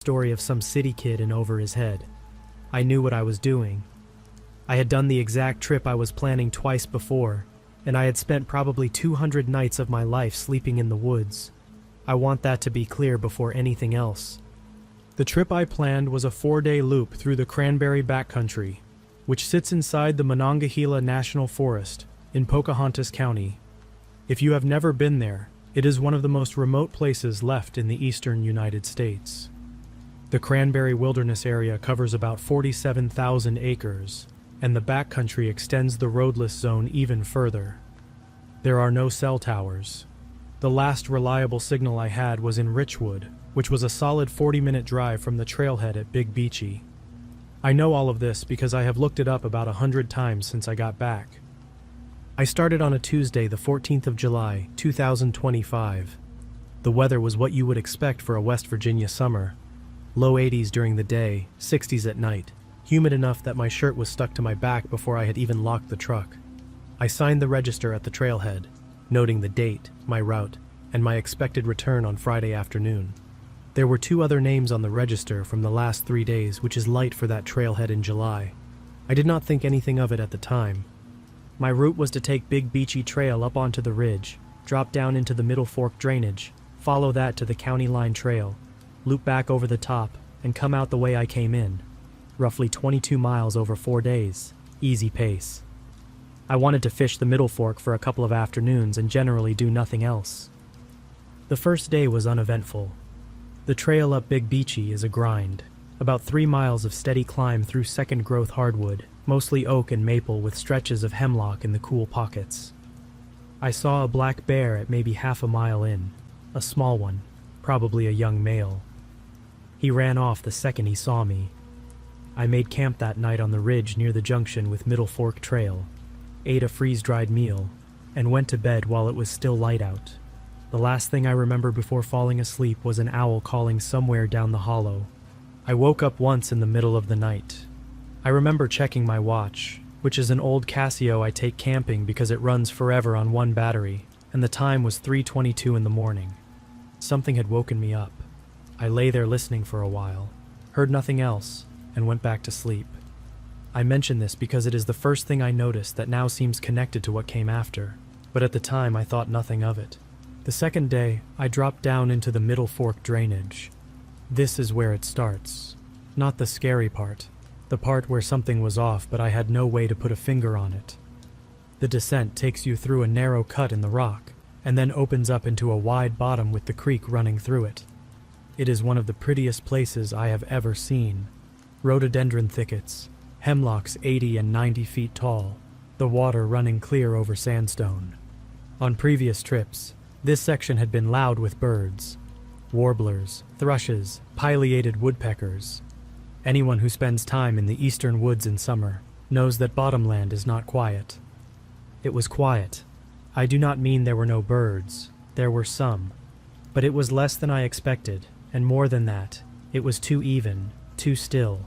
Story of some city kid in over his head. I knew what I was doing. I had done the exact trip I was planning twice before, and I had spent probably 200 nights of my life sleeping in the woods. I want that to be clear before anything else. The trip I planned was a 4-day loop through the Cranberry Backcountry, which sits inside the Monongahela National Forest in Pocahontas County. If you have never been there, it is one of the most remote places left in the eastern United States. The Cranberry Wilderness area covers about 47,000 acres, and the backcountry extends the roadless zone even further. There are no cell towers. The last reliable signal I had was in Richwood, which was a solid 40-minute drive from the trailhead at Big Beachy. I know all of this because I have looked it up about 100 times since I got back. I started on a Tuesday, the 14th of July, 2025. The weather was what you would expect for a West Virginia summer. Low 80s during the day, 60s at night, humid enough that my shirt was stuck to my back before I had even locked the truck. I signed the register at the trailhead, noting the date, my route, and my expected return on Friday afternoon. There were 2 other names on the register from the last 3 days, which is light for that trailhead in July. I did not think anything of it at the time. My route was to take Big Beachy Trail up onto the ridge, drop down into the Middle Fork drainage, follow that to the County Line Trail, loop back over the top, and come out the way I came in. Roughly 22 miles over 4 days. Easy pace. I wanted to fish the Middle Fork for a couple of afternoons and generally do nothing else. The first day was uneventful. The trail up Big Beachy is a grind. About 3 miles of steady climb through second-growth hardwood, mostly oak and maple with stretches of hemlock in the cool pockets. I saw a black bear at maybe half a mile in, a small one, probably a young male. He ran off the second he saw me. I made camp that night on the ridge near the junction with Middle Fork Trail, ate a freeze-dried meal, and went to bed while it was still light out. The last thing I remember before falling asleep was an owl calling somewhere down the hollow. I woke up once in the middle of the night. I remember checking my watch, which is an old Casio I take camping because it runs forever on one battery, and the time was 3:22 in the morning. Something had woken me up. I lay there listening for a while, heard nothing else, and went back to sleep. I mention this because it is the first thing I noticed that now seems connected to what came after, but at the time I thought nothing of it. The second day, I dropped down into the Middle Fork drainage. This is where it starts. Not the scary part, the part where something was off but I had no way to put a finger on it. The descent takes you through a narrow cut in the rock, and then opens up into a wide bottom with the creek running through it. It is one of the prettiest places I have ever seen. Rhododendron thickets, hemlocks 80 and 90 feet tall, the water running clear over sandstone. On previous trips, this section had been loud with birds. Warblers, thrushes, pileated woodpeckers. Anyone who spends time in the eastern woods in summer knows that bottomland is not quiet. It was quiet. I do not mean there were no birds. There were some. But it was less than I expected. And more than that, it was too even, too still.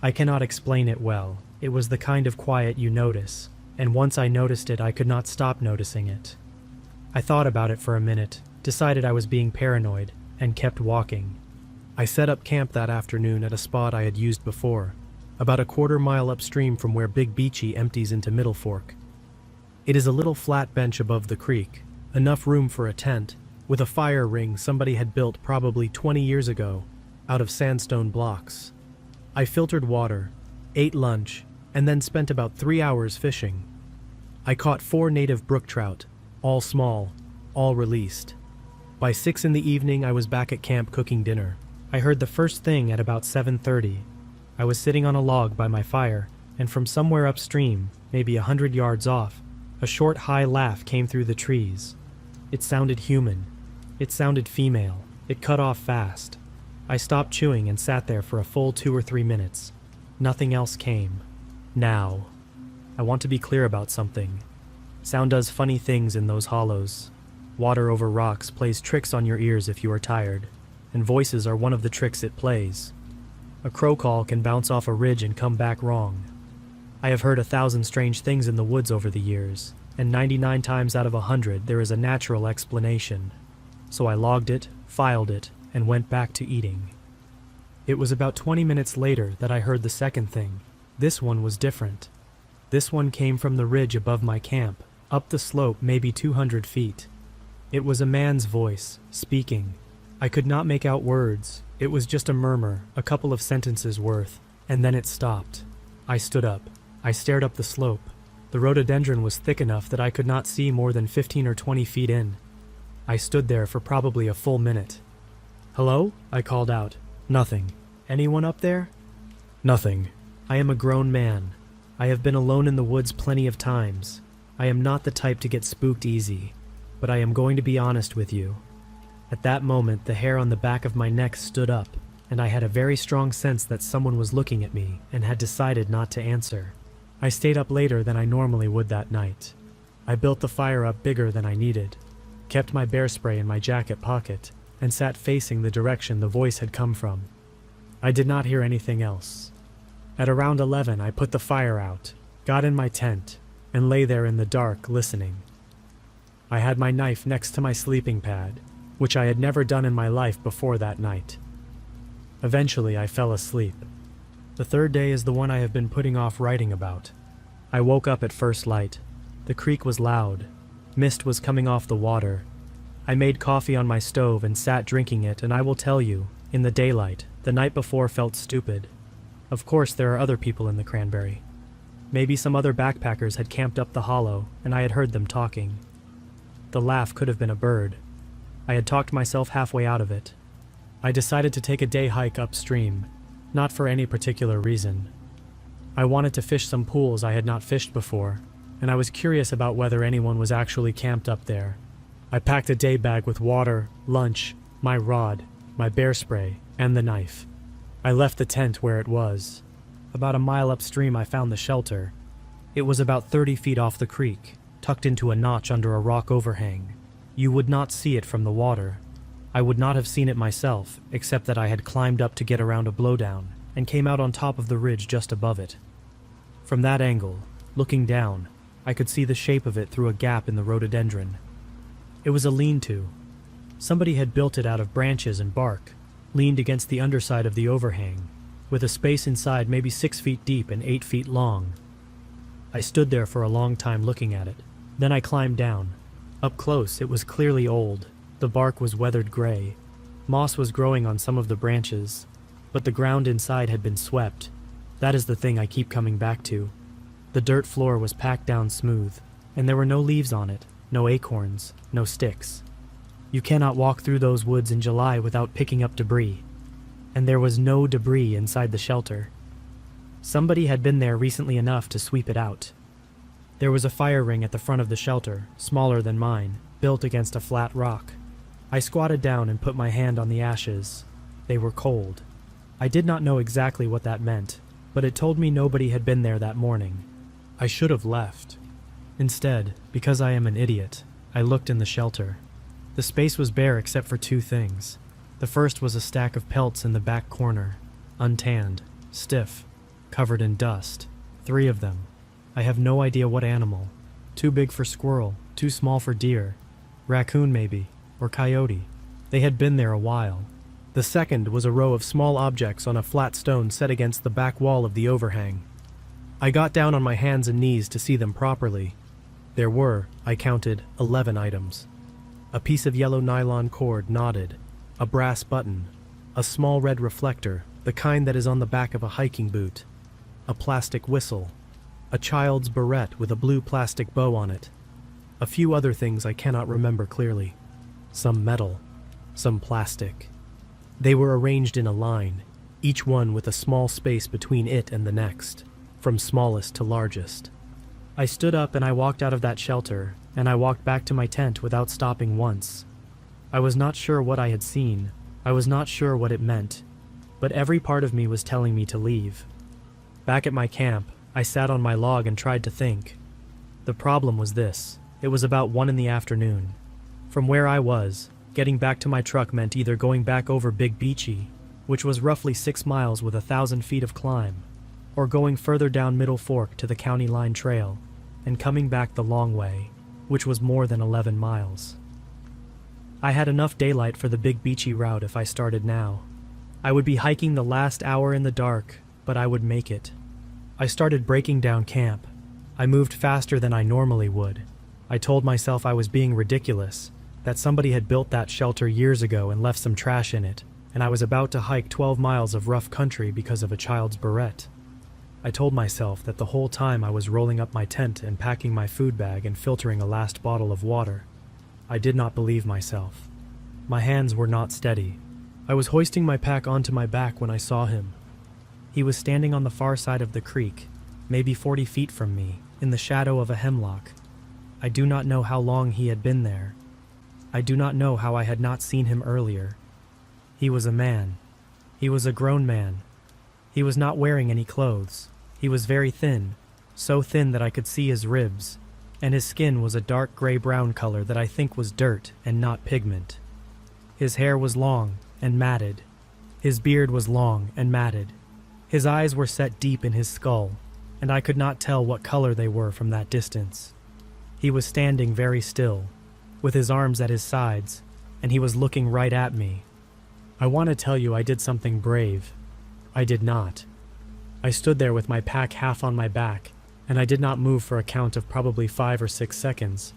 I cannot explain it well. It was the kind of quiet you notice, and once I noticed it, I could not stop noticing it. I thought about it for a minute, decided I was being paranoid, and kept walking. I set up camp that afternoon at a spot I had used before, about a quarter mile upstream from where Big Beachy empties into Middle Fork. It is a little flat bench above the creek, enough room for a tent, with a fire ring somebody had built probably 20 years ago, out of sandstone blocks. I filtered water, ate lunch, and then spent about 3 hours fishing. I caught 4 native brook trout, all small, all released. By 6 in the evening, I was back at camp cooking dinner. I heard the first thing at about 7:30. I was sitting on a log by my fire, and from somewhere upstream, maybe 100 yards off, a short high laugh came through the trees. It sounded human. It sounded female. It cut off fast. I stopped chewing and sat there for a full 2 or 3 minutes. Nothing else came. Now, I want to be clear about something. Sound does funny things in those hollows. Water over rocks plays tricks on your ears if you are tired, and voices are one of the tricks it plays. A crow call can bounce off a ridge and come back wrong. I have heard 1,000 strange things in the woods over the years, and 99 times out of 100 there is a natural explanation. So I logged it, filed it, and went back to eating. It was about 20 minutes later that I heard the second thing. This one was different. This one came from the ridge above my camp, up the slope maybe 200 feet. It was a man's voice, speaking. I could not make out words. It was just a murmur, a couple of sentences worth, and then it stopped. I stood up. I stared up the slope. The rhododendron was thick enough that I could not see more than 15 or 20 feet in. I stood there for probably a full minute. "Hello?" I called out. Nothing. "Anyone up there?" Nothing. I am a grown man. I have been alone in the woods plenty of times. I am not the type to get spooked easy, but I am going to be honest with you. At that moment, the hair on the back of my neck stood up, and I had a very strong sense that someone was looking at me and had decided not to answer. I stayed up later than I normally would that night. I built the fire up bigger than I needed, kept my bear spray in my jacket pocket, and sat facing the direction the voice had come from. I did not hear anything else. At around 11, I put the fire out, got in my tent, and lay there in the dark listening. I had my knife next to my sleeping pad, which I had never done in my life before that night. Eventually, I fell asleep. The third day is the one I have been putting off writing about. I woke up at first light. The creek was loud. Mist was coming off the water. I made coffee on my stove and sat drinking it, and I will tell you, in the daylight, the night before felt stupid. Of course, there are other people in the cranberry. Maybe some other backpackers had camped up the hollow, and I had heard them talking. The laugh could have been a bird. I had talked myself halfway out of it. I decided to take a day hike upstream, not for any particular reason. I wanted to fish some pools I had not fished before, and I was curious about whether anyone was actually camped up there. I packed a day bag with water, lunch, my rod, my bear spray, and the knife. I left the tent where it was. About a mile upstream I found the shelter. It was about 30 feet off the creek, tucked into a notch under a rock overhang. You would not see it from the water. I would not have seen it myself, except that I had climbed up to get around a blowdown, and came out on top of the ridge just above it. From that angle, looking down, I could see the shape of it through a gap in the rhododendron. It was a lean-to. Somebody had built it out of branches and bark, leaned against the underside of the overhang, with a space inside maybe 6 feet deep and 8 feet long. I stood there for a long time looking at it. Then I climbed down. Up close, it was clearly old. The bark was weathered gray. Moss was growing on some of the branches, but the ground inside had been swept. That is the thing I keep coming back to. The dirt floor was packed down smooth, and there were no leaves on it, no acorns, no sticks. You cannot walk through those woods in July without picking up debris. And there was no debris inside the shelter. Somebody had been there recently enough to sweep it out. There was a fire ring at the front of the shelter, smaller than mine, built against a flat rock. I squatted down and put my hand on the ashes. They were cold. I did not know exactly what that meant, but it told me nobody had been there that morning. I should have left. Instead, because I am an idiot, I looked in the shelter. The space was bare except for 2 things. The first was a stack of pelts in the back corner, untanned, stiff, covered in dust. 3 of them. I have no idea what animal. Too big for squirrel, too small for deer. Raccoon maybe, or coyote. They had been there a while. The second was a row of small objects on a flat stone set against the back wall of the overhang. I got down on my hands and knees to see them properly. There were, I counted, 11 items. A piece of yellow nylon cord knotted, a brass button, a small red reflector, the kind that is on the back of a hiking boot, a plastic whistle, a child's barrette with a blue plastic bow on it, a few other things I cannot remember clearly, some metal, some plastic. They were arranged in a line, each one with a small space between it and the next, from smallest to largest. I stood up and I walked out of that shelter, and I walked back to my tent without stopping once. I was not sure what I had seen. I was not sure what it meant, but every part of me was telling me to leave. Back at my camp, I sat on my log and tried to think. The problem was this. It was about 1 in the afternoon. From where I was, getting back to my truck meant either going back over Big Beachy, which was roughly 6 miles with 1,000 feet of climb, or going further down Middle Fork to the county line trail, and coming back the long way, which was more than 11 miles. I had enough daylight for the Big Beachy route if I started now. I would be hiking the last hour in the dark, but I would make it. I started breaking down camp. I moved faster than I normally would. I told myself I was being ridiculous, that somebody had built that shelter years ago and left some trash in it, and I was about to hike 12 miles of rough country because of a child's barrette. I told myself that the whole time I was rolling up my tent and packing my food bag and filtering a last bottle of water. I did not believe myself. My hands were not steady. I was hoisting my pack onto my back when I saw him. He was standing on the far side of the creek, maybe 40 feet from me, in the shadow of a hemlock. I do not know how long he had been there. I do not know how I had not seen him earlier. He was a man. He was a grown man. He was not wearing any clothes. He was very thin, so thin that I could see his ribs, and his skin was a dark gray-brown color that I think was dirt and not pigment. His hair was long and matted. His beard was long and matted. His eyes were set deep in his skull, and I could not tell what color they were from that distance. He was standing very still, with his arms at his sides, and he was looking right at me. I want to tell you I did something brave. I did not. I stood there with my pack half on my back, and I did not move for a count of probably 5 or 6 seconds.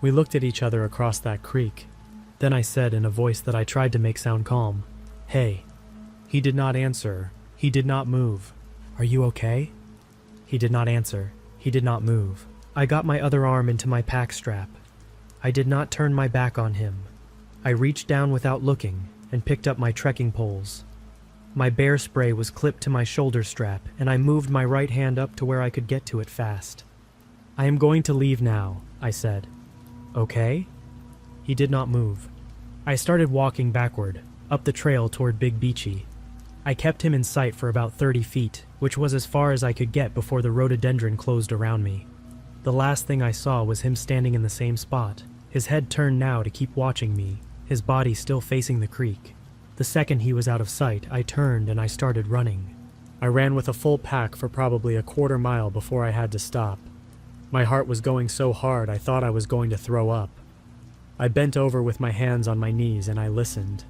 We looked at each other across that creek. Then I said in a voice that I tried to make sound calm, "Hey." He did not answer. He did not move. "Are you okay?" He did not answer. He did not move. I got my other arm into my pack strap. I did not turn my back on him. I reached down without looking and picked up my trekking poles. My bear spray was clipped to my shoulder strap, and I moved my right hand up to where I could get to it fast. "I am going to leave now," I said. "Okay?" He did not move. I started walking backward, up the trail toward Big Beachy. I kept him in sight for about 30 feet, which was as far as I could get before the rhododendron closed around me. The last thing I saw was him standing in the same spot, his head turned now to keep watching me, his body still facing the creek. The second he was out of sight, I turned and I started running. I ran with a full pack for probably a quarter mile before I had to stop. My heart was going so hard I thought I was going to throw up. I bent over with my hands on my knees and I listened.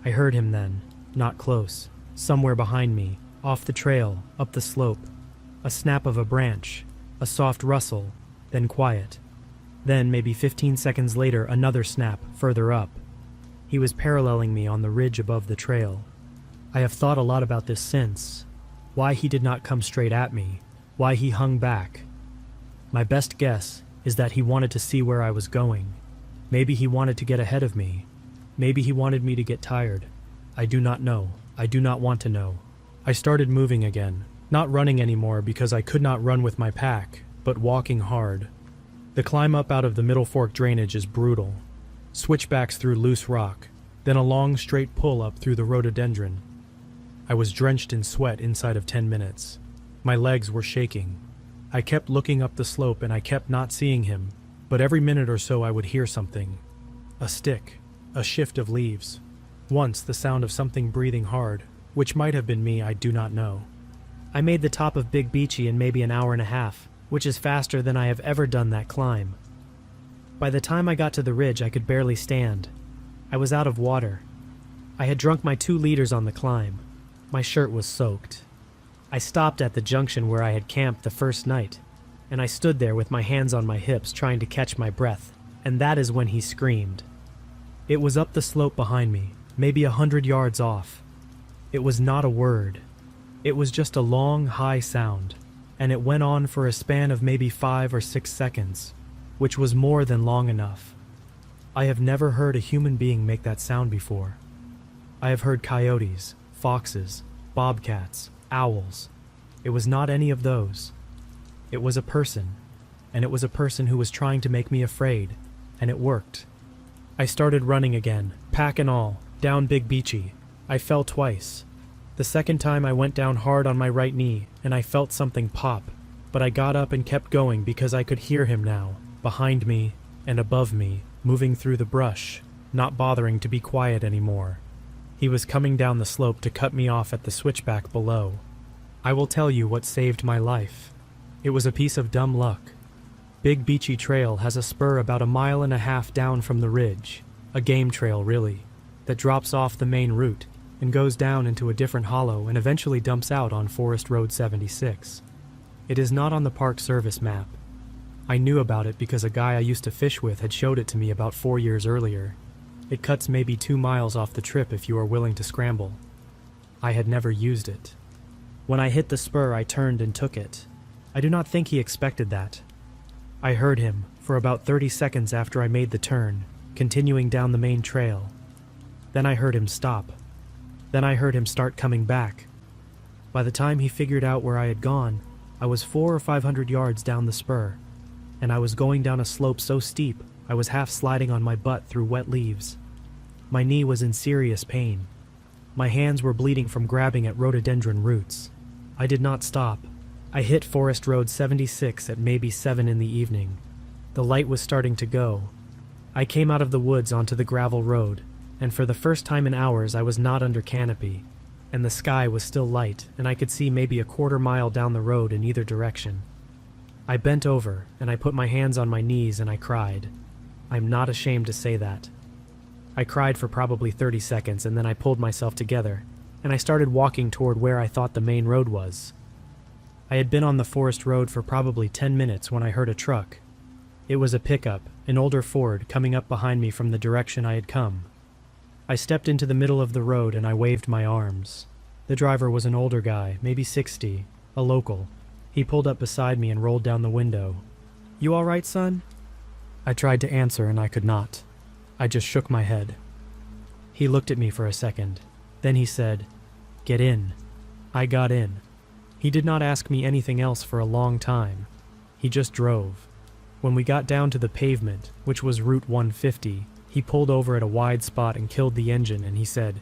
I heard him then, not close, somewhere behind me, off the trail, up the slope. A snap of a branch, a soft rustle, then quiet. Then, maybe 15 seconds later, another snap, further up. He was paralleling me on the ridge above the trail. I have thought a lot about this since. Why he did not come straight at me. Why he hung back. My best guess is that he wanted to see where I was going. Maybe he wanted to get ahead of me. Maybe he wanted me to get tired. I do not know. I do not want to know. I started moving again, not running anymore because I could not run with my pack, but walking hard. The climb up out of the Middle Fork drainage is brutal. Switchbacks through loose rock, then a long straight pull up through the rhododendron. I was drenched in sweat inside of 10 minutes. My legs were shaking. I kept looking up the slope and I kept not seeing him, but every minute or so I would hear something. A stick, a shift of leaves. Once the sound of something breathing hard, which might have been me, I do not know. I made the top of Big Beachy in maybe an hour and a half, which is faster than I have ever done that climb. By the time I got to the ridge, I could barely stand. I was out of water. I had drunk my 2 liters on the climb. My shirt was soaked. I stopped at the junction where I had camped the first night, and I stood there with my hands on my hips trying to catch my breath, and that is when he screamed. It was up the slope behind me, maybe 100 yards off. It was not a word. It was just a long, high sound, and it went on for a span of maybe 5 or 6 seconds, which was more than long enough. I have never heard a human being make that sound before. I have heard coyotes, foxes, bobcats, owls. It was not any of those. It was a person, and it was a person who was trying to make me afraid, and it worked. I started running again, pack and all, down Big Beachy. I fell twice. The second time I went down hard on my right knee, and I felt something pop, but I got up and kept going because I could hear him now, behind me and above me, moving through the brush, not bothering to be quiet anymore. He was coming down the slope to cut me off at the switchback below. I will tell you what saved my life. It was a piece of dumb luck. Big Beachy Trail has a spur about 1.5 miles down from the ridge, a game trail really, that drops off the main route and goes down into a different hollow and eventually dumps out on Forest Road 76. It is not on the Park Service map. I knew about it because a guy I used to fish with had showed it to me about 4 years earlier. It cuts maybe 2 miles off the trip if you are willing to scramble. I had never used it. When I hit the spur, I turned and took it. I do not think he expected that. I heard him for about 30 seconds after I made the turn, continuing down the main trail. Then I heard him stop. Then I heard him start coming back. By the time he figured out where I had gone, I was 400 or 500 yards down the spur, and I was going down a slope so steep I was half sliding on my butt through wet leaves. My knee was in serious pain. My hands were bleeding from grabbing at rhododendron roots. I did not stop. I hit Forest Road 76 at maybe 7 in the evening. The light was starting to go. I came out of the woods onto the gravel road, and for the first time in hours I was not under canopy, and the sky was still light, and I could see maybe a quarter mile down the road in either direction. I bent over, and I put my hands on my knees and I cried. I'm not ashamed to say that. I cried for probably 30 seconds, and then I pulled myself together, and I started walking toward where I thought the main road was. I had been on the forest road for probably 10 minutes when I heard a truck. It was a pickup, an older Ford, coming up behind me from the direction I had come. I stepped into the middle of the road and I waved my arms. The driver was an older guy, maybe 60, a local. He pulled up beside me and rolled down the window. "You all right, son?" I tried to answer and I could not. I just shook my head. He looked at me for a second. Then he said, "Get in." I got in. He did not ask me anything else for a long time. He just drove. When we got down to the pavement, which was Route 150, he pulled over at a wide spot and killed the engine, and he said,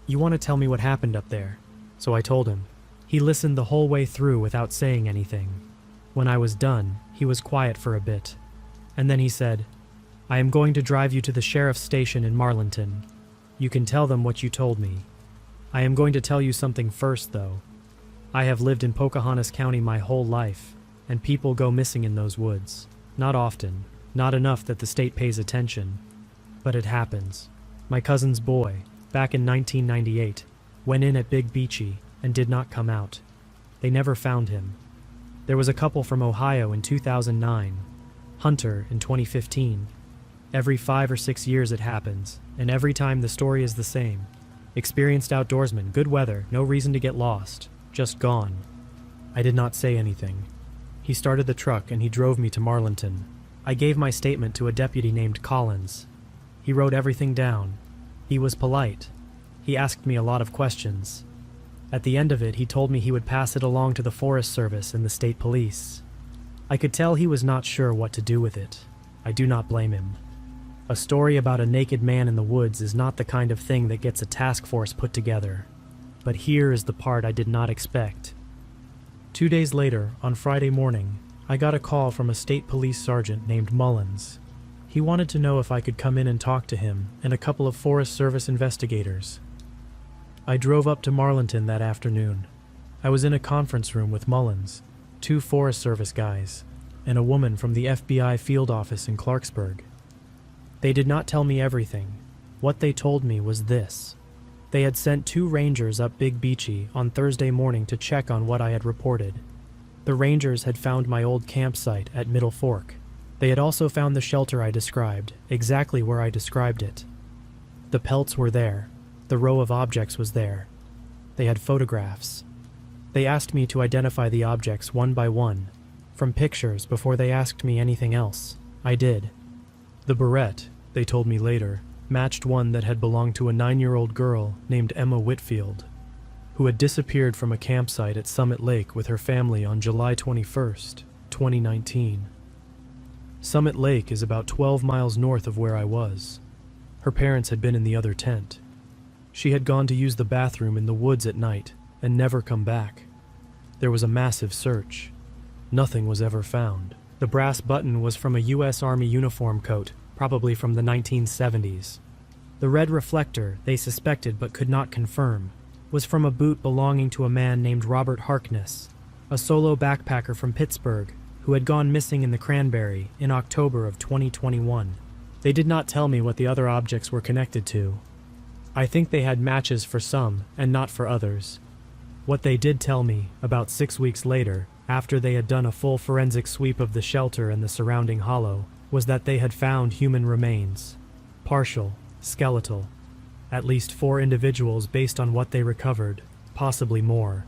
"You want to tell me what happened up there?" So I told him. He listened the whole way through without saying anything. When I was done, he was quiet for a bit. And then he said, "I am going to drive you to the sheriff's station in Marlinton. You can tell them what you told me. I am going to tell you something first, though. I have lived in Pocahontas County my whole life, and people go missing in those woods. Not often, not enough that the state pays attention. But it happens. My cousin's boy, back in 1998, went in at Big Beachy and did not come out. They never found him. There was a couple from Ohio in 2009, Hunter in 2015. Every 5 or 6 years it happens, and every time the story is the same. Experienced outdoorsman, good weather, no reason to get lost, just gone. I did not say anything. He started the truck and he drove me to Marlinton. I gave my statement to a deputy named Collins. He wrote everything down. He was polite. He asked me a lot of questions. At the end of it, he told me he would pass it along to the Forest Service and the state police. I could tell he was not sure what to do with it. I do not blame him. A story about a naked man in the woods is not the kind of thing that gets a task force put together. But here is the part I did not expect. 2 days later, on Friday morning, I got a call from a state police sergeant named Mullins. He wanted to know if I could come in and talk to him and a couple of Forest Service investigators. I drove up to Marlinton that afternoon. I was in a conference room with Mullins, 2 Forest Service guys, and a woman from the FBI field office in Clarksburg. They did not tell me everything. What they told me was this. They had sent 2 rangers up Big Beachy on Thursday morning to check on what I had reported. The rangers had found my old campsite at Middle Fork. They had also found the shelter I described, exactly where I described it. The pelts were there. The row of objects was there. They had photographs. They asked me to identify the objects one by one, from pictures before they asked me anything else. I did. The barrette, they told me later, matched one that had belonged to a 9-year-old girl named Emma Whitfield, who had disappeared from a campsite at Summit Lake with her family on July 21st, 2019. Summit Lake is about 12 miles north of where I was. Her parents had been in the other tent. She had gone to use the bathroom in the woods at night and never come back. There was a massive search. Nothing was ever found. The brass button was from a U.S. Army uniform coat, probably from the 1970s. The red reflector, they suspected but could not confirm, was from a boot belonging to a man named Robert Harkness, a solo backpacker from Pittsburgh who had gone missing in the Cranberry in October of 2021. They did not tell me what the other objects were connected to. I think they had matches for some and not for others. What they did tell me, about 6 weeks later, after they had done a full forensic sweep of the shelter and the surrounding hollow, was that they had found human remains. Partial, skeletal. At least 4 individuals based on what they recovered, possibly more.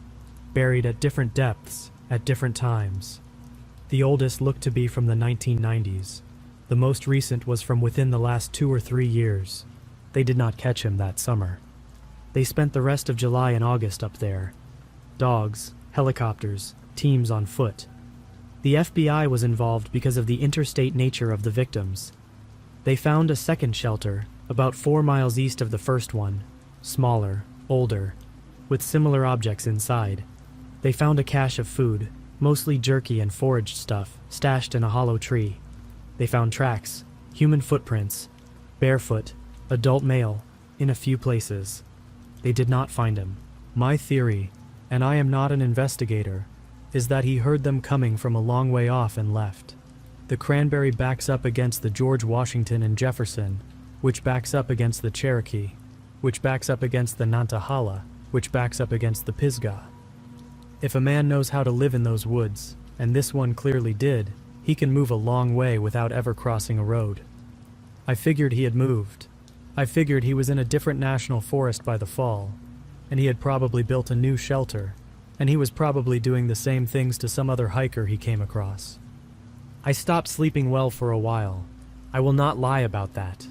Buried at different depths, at different times. The oldest looked to be from the 1990s. The most recent was from within the last 2 or 3 years. They did not catch him that summer. They spent the rest of July and August up there. Dogs, helicopters, teams on foot. The FBI was involved because of the interstate nature of the victims. They found a second shelter, about 4 miles east of the first one, smaller, older, with similar objects inside. They found a cache of food, mostly jerky and foraged stuff, stashed in a hollow tree. They found tracks, human footprints, barefoot, adult male, in a few places. They did not find him. My theory, and I am not an investigator, is that he heard them coming from a long way off and left. The Cranberry backs up against the George Washington and Jefferson, which backs up against the Cherokee, which backs up against the Nantahala, which backs up against the Pisgah. If a man knows how to live in those woods, and this one clearly did, he can move a long way without ever crossing a road. I figured he had moved. I figured he was in a different national forest by the fall, and he had probably built a new shelter, and he was probably doing the same things to some other hiker he came across. I stopped sleeping well for a while. I will not lie about that.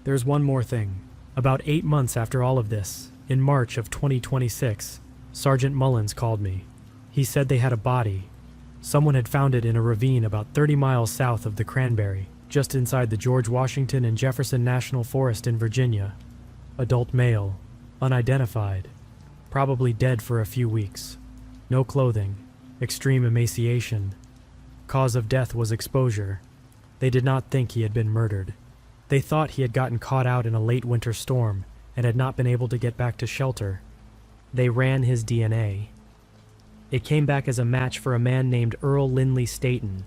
There's one more thing. About 8 months after all of this, in March of 2026, Sergeant Mullins called me. He said they had a body. Someone had found it in a ravine about 30 miles south of the Cranberry, just inside the George Washington and Jefferson National Forest in Virginia. Adult male, unidentified, probably dead for a few weeks. No clothing, extreme emaciation. Cause of death was exposure. They did not think he had been murdered. They thought he had gotten caught out in a late winter storm and had not been able to get back to shelter. They ran his DNA. It came back as a match for a man named Earl Lindley Staton,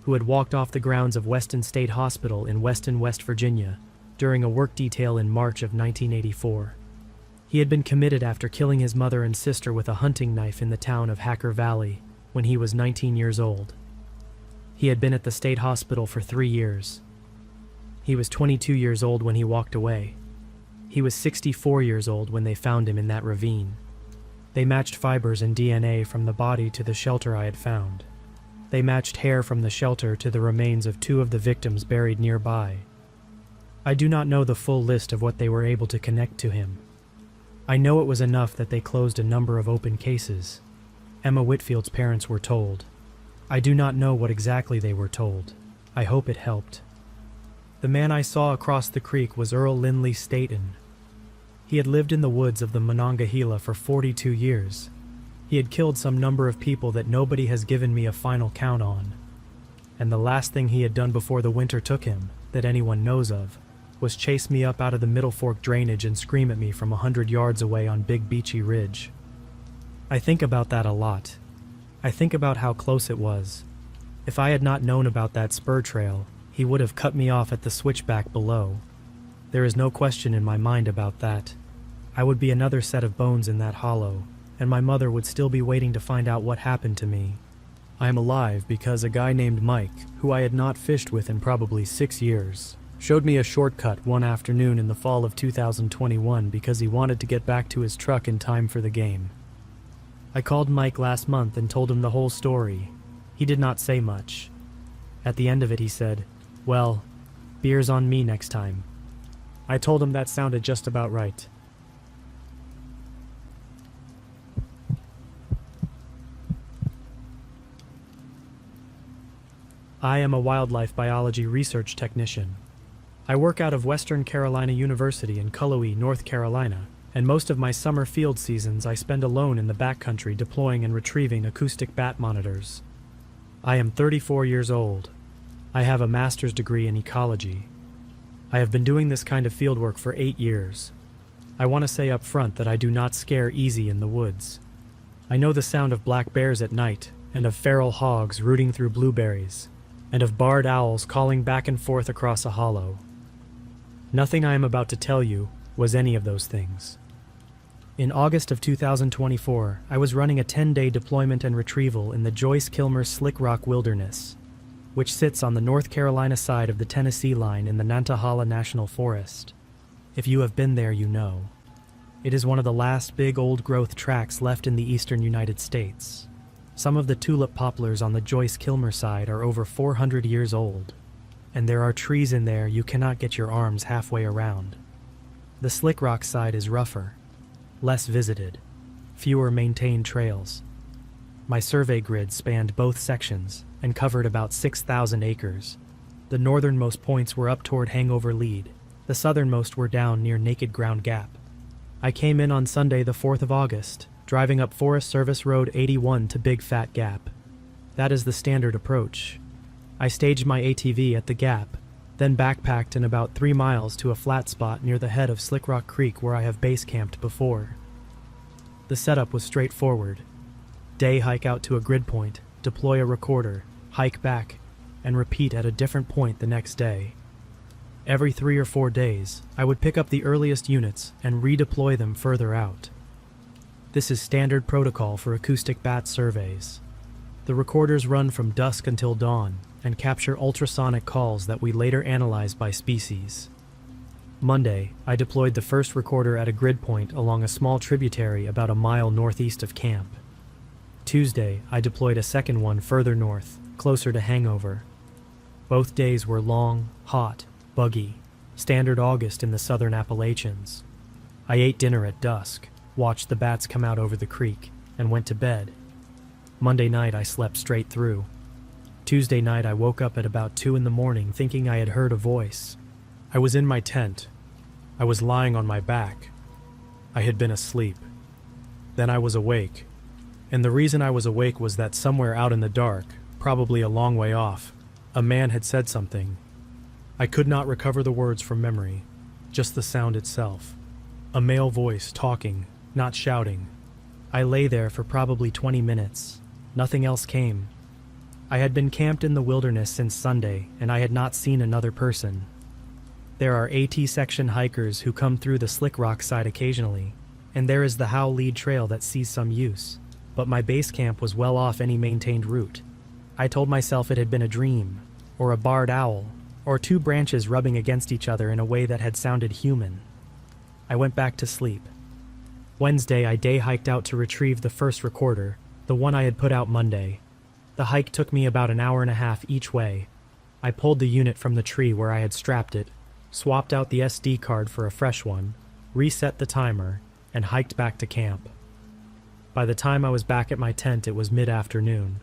who had walked off the grounds of Weston State Hospital in Weston, West Virginia, during a work detail in March of 1984. He had been committed after killing his mother and sister with a hunting knife in the town of Hacker Valley when he was 19 years old. He had been at the state hospital for 3 years. He was 22 years old when he walked away. He was 64 years old when they found him in that ravine. They matched fibers and DNA from the body to the shelter I had found. They matched hair from the shelter to the remains of 2 of the victims buried nearby. I do not know the full list of what they were able to connect to him. I know it was enough that they closed a number of open cases. Emma Whitfield's parents were told. I do not know what exactly they were told. I hope it helped. The man I saw across the creek was Earl Lindley Staton. He had lived in the woods of the Monongahela for 42 years. He had killed some number of people that nobody has given me a final count on. And the last thing he had done before the winter took him, that anyone knows of, was chase me up out of the Middle Fork drainage and scream at me from 100 yards away on Big Beachy Ridge. I think about that a lot. I think about how close it was. If I had not known about that spur trail, he would have cut me off at the switchback below. There is no question in my mind about that. I would be another set of bones in that hollow, and my mother would still be waiting to find out what happened to me. I am alive because a guy named Mike, who I had not fished with in probably 6 years, showed me a shortcut one afternoon in the fall of 2021 because he wanted to get back to his truck in time for the game. I called Mike last month and told him the whole story. He did not say much. At the end of it he said, "Well, beer's on me next time." I told him that sounded just about right. I am a wildlife biology research technician. I work out of Western Carolina University in Cullowhee, North Carolina, and most of my summer field seasons I spend alone in the backcountry deploying and retrieving acoustic bat monitors. I am 34 years old. I have a master's degree in ecology. I have been doing this kind of fieldwork for 8 years. I want to say up front that I do not scare easy in the woods. I know the sound of black bears at night, and of feral hogs rooting through blueberries, and of barred owls calling back and forth across a hollow. Nothing I am about to tell you, was any of those things. In August of 2024, I was running a 10-day deployment and retrieval in the Joyce-Kilmer Slick Rock Wilderness, which sits on the North Carolina side of the Tennessee line in the Nantahala National Forest. If you have been there, you know. It is one of the last big old-growth tracts left in the eastern United States. Some of the tulip poplars on the Joyce-Kilmer side are over 400 years old, and there are trees in there you cannot get your arms halfway around. The Slick Rock side is rougher, less visited, fewer maintained trails. My survey grid spanned both sections and covered about 6,000 acres. The northernmost points were up toward Hangover Lead. The southernmost were down near Naked Ground Gap. I came in on Sunday the 4th of August, driving up Forest Service Road 81 to Big Fat Gap. That is the standard approach. I staged my ATV at the gap, then backpacked in about 3 miles to a flat spot near the head of Slick Rock Creek where I have base camped before. The setup was straightforward. Day hike out to a grid point, deploy a recorder, hike back, and repeat at a different point the next day. Every 3 or 4 days, I would pick up the earliest units and redeploy them further out. This is standard protocol for acoustic bat surveys. The recorders run from dusk until dawn and capture ultrasonic calls that we later analyze by species. Monday, I deployed the first recorder at a grid point along a small tributary about a mile northeast of camp. Tuesday, I deployed a second one further north, closer to Hangover. Both days were long, hot, buggy, standard August in the southern Appalachians. I ate dinner at dusk, watched the bats come out over the creek, and went to bed. Monday night I slept straight through. Tuesday night I woke up at about 2 in the morning thinking I had heard a voice. I was in my tent. I was lying on my back. I had been asleep. Then I was awake. And the reason I was awake was that somewhere out in the dark, probably a long way off, a man had said something. I could not recover the words from memory, just the sound itself. A male voice talking, not shouting. I lay there for probably 20 minutes. Nothing else came. I had been camped in the wilderness since Sunday, and I had not seen another person. There are AT section hikers who come through the Slick Rock side occasionally, and there is the Howe Lead Trail that sees some use, but my base camp was well off any maintained route. I told myself it had been a dream, or a barred owl, or 2 branches rubbing against each other in a way that had sounded human. I went back to sleep. Wednesday, I day hiked out to retrieve the first recorder, the one I had put out Monday. The hike took me about an hour and a half each way. I pulled the unit from the tree where I had strapped it, swapped out the SD card for a fresh one, reset the timer, and hiked back to camp. By the time I was back at my tent, it was mid-afternoon.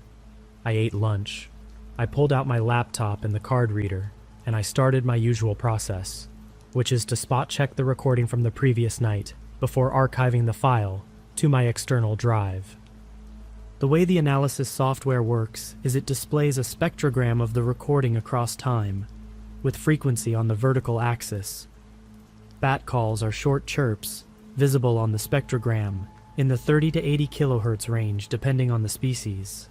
I ate lunch. I pulled out my laptop and the card reader, and I started my usual process, which is to spot-check the recording from the previous night before archiving the file to my external drive. The way the analysis software works is it displays a spectrogram of the recording across time, with frequency on the vertical axis. Bat calls are short chirps, visible on the spectrogram, in the 30 to 80 kHz range depending on the species.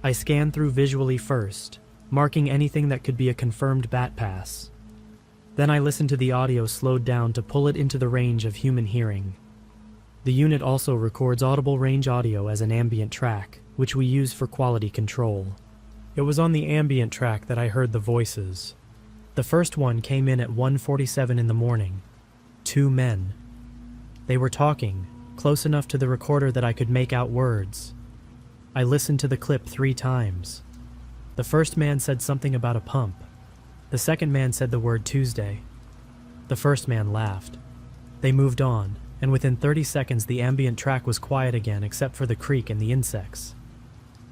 I scan through visually first, marking anything that could be a confirmed bat pass. Then I listen to the audio slowed down to pull it into the range of human hearing. The unit also records audible range audio as an ambient track, which we use for quality control. It was on the ambient track that I heard the voices. The first one came in at 1:47 in the morning. 2 men. They were talking, close enough to the recorder that I could make out words. I listened to the clip 3 times. The first man said something about a pump. The second man said the word Tuesday. The first man laughed. They moved on, and within 30 seconds the ambient track was quiet again except for the creek and the insects.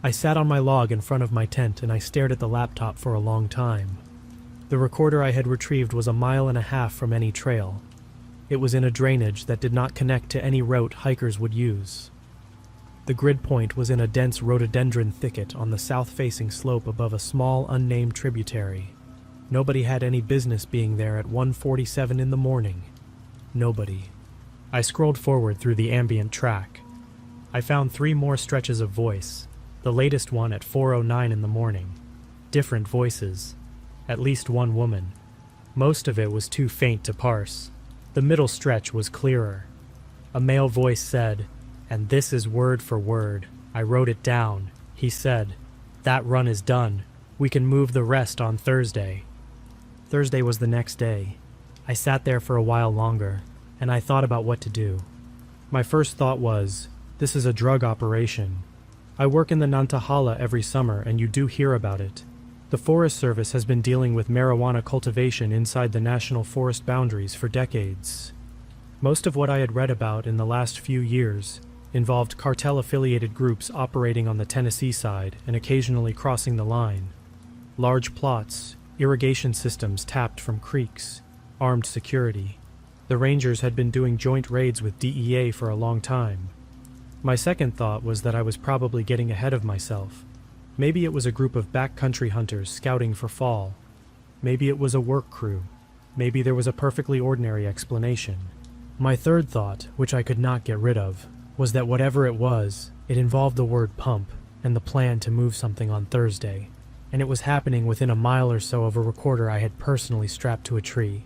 I sat on my log in front of my tent and I stared at the laptop for a long time. The recorder I had retrieved was 1.5 miles from any trail. It was in a drainage that did not connect to any route hikers would use. The grid point was in a dense rhododendron thicket on the south-facing slope above a small unnamed tributary. Nobody had any business being there at 1:47 in the morning. Nobody. I scrolled forward through the ambient track. I found 3 more stretches of voice, the latest one at 4:09 in the morning. Different voices. At least one woman. Most of it was too faint to parse. The middle stretch was clearer. A male voice said, "And this is word for word. I wrote it down." He said, "That run is done. We can move the rest on Thursday." Thursday was the next day. I sat there for a while longer, and I thought about what to do. My first thought was, this is a drug operation. I work in the Nantahala every summer, and you do hear about it. The Forest Service has been dealing with marijuana cultivation inside the national forest boundaries for decades. Most of what I had read about in the last few years involved cartel-affiliated groups operating on the Tennessee side and occasionally crossing the line. Large plots, irrigation systems tapped from creeks, armed security. The Rangers had been doing joint raids with DEA for a long time. My second thought was that I was probably getting ahead of myself. Maybe it was a group of backcountry hunters scouting for fall. Maybe it was a work crew. Maybe there was a perfectly ordinary explanation. My third thought, which I could not get rid of, was that whatever it was, it involved the word pump and the plan to move something on Thursday, and it was happening within a mile or so of a recorder I had personally strapped to a tree.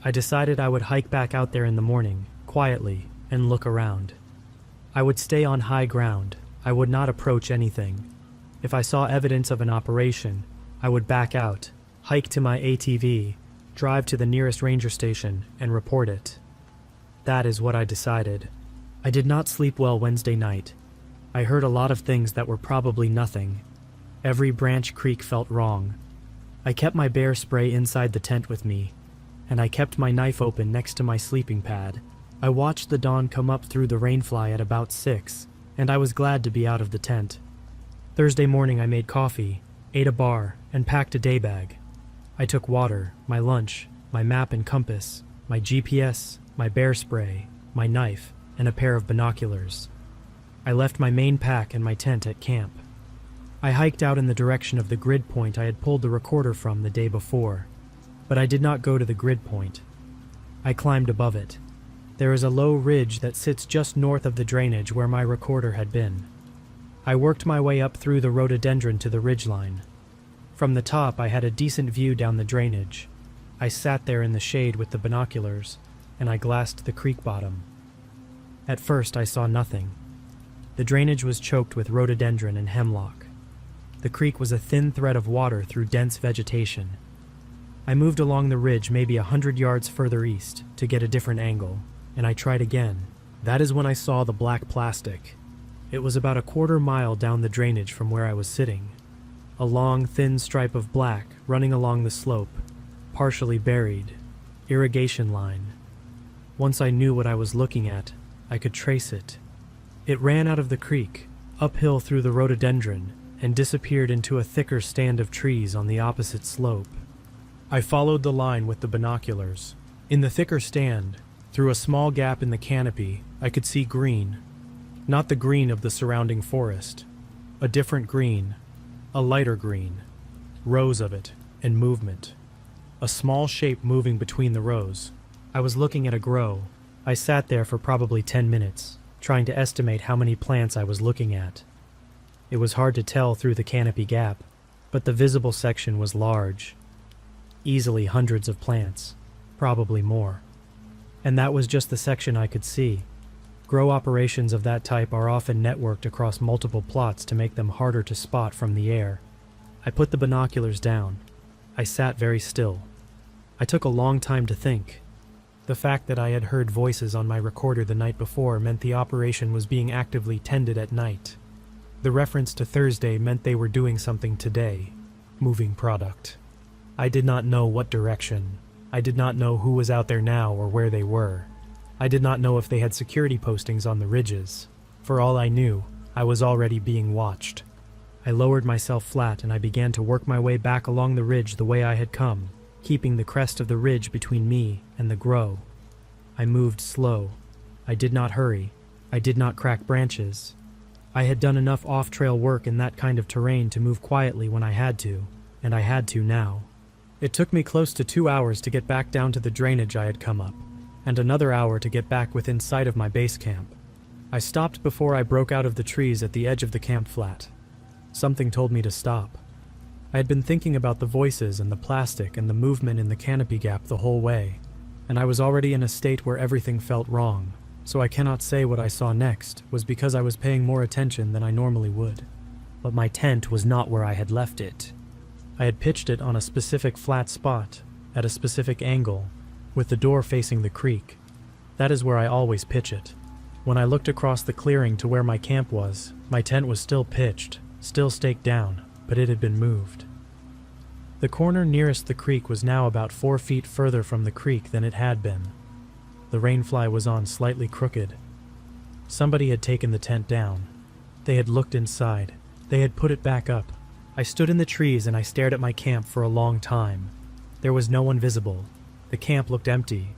I decided I would hike back out there in the morning, quietly, and look around. I would stay on high ground. I would not approach anything. If I saw evidence of an operation, I would back out, hike to my ATV, drive to the nearest ranger station, and report it. That is what I decided. I did not sleep well Wednesday night. I heard a lot of things that were probably nothing. Every branch creak felt wrong. I kept my bear spray inside the tent with me, and I kept my knife open next to my sleeping pad. I watched the dawn come up through the rainfly at about 6, and I was glad to be out of the tent. Thursday morning I made coffee, ate a bar, and packed a day bag. I took water, my lunch, my map and compass, my GPS, my bear spray, my knife, and a pair of binoculars. I left my main pack and my tent at camp. I hiked out in the direction of the grid point I had pulled the recorder from the day before, but I did not go to the grid point. I climbed above it. There is a low ridge that sits just north of the drainage where my recorder had been. I worked my way up through the rhododendron to the ridgeline. From the top, I had a decent view down the drainage. I sat there in the shade with the binoculars, and I glassed the creek bottom. At first, I saw nothing. The drainage was choked with rhododendron and hemlock. The creek was a thin thread of water through dense vegetation. I moved along the ridge maybe 100 yards further east to get a different angle, and I tried again. That is when I saw the black plastic. It was about a quarter mile down the drainage from where I was sitting. A long, thin stripe of black running along the slope, partially buried. Irrigation line. Once I knew what I was looking at, I could trace it. It ran out of the creek, uphill through the rhododendron, and disappeared into a thicker stand of trees on the opposite slope. I followed the line with the binoculars. In the thicker stand, through a small gap in the canopy, I could see green. Not the green of the surrounding forest. A different green. A lighter green. Rows of it, and movement. A small shape moving between the rows. I was looking at a grow. I sat there for probably 10 minutes, trying to estimate how many plants I was looking at. It was hard to tell through the canopy gap, but the visible section was large. Easily hundreds of plants, probably more. And that was just the section I could see. Grow operations of that type are often networked across multiple plots to make them harder to spot from the air. I put the binoculars down. I sat very still. I took a long time to think. The fact that I had heard voices on my recorder the night before meant the operation was being actively tended at night. The reference to Thursday meant they were doing something today, moving product. I did not know what direction. I did not know who was out there now or where they were. I did not know if they had security postings on the ridges. For all I knew, I was already being watched. I lowered myself flat and I began to work my way back along the ridge the way I had come, keeping the crest of the ridge between me and the grow. I moved slow. I did not hurry. I did not crack branches. I had done enough off-trail work in that kind of terrain to move quietly when I had to, and I had to now. It took me close to 2 hours to get back down to the drainage I had come up, and another hour to get back within sight of my base camp. I stopped before I broke out of the trees at the edge of the camp flat. Something told me to stop. I had been thinking about the voices and the plastic and the movement in the canopy gap the whole way. and I was already in a state where everything felt wrong, so I cannot say what I saw next was because I was paying more attention than I normally would. But my tent was not where I had left it. I had pitched it on a specific flat spot, at a specific angle, with the door facing the creek. That is where I always pitch it. When I looked across the clearing to where my camp was, my tent was still pitched, still staked down, but it had been moved. The corner nearest the creek was now about 4 feet further from the creek than it had been. The rainfly was on slightly crooked. Somebody had taken the tent down. They had looked inside. They had put it back up. I stood in the trees and I stared at my camp for a long time. There was no one visible. The camp looked empty,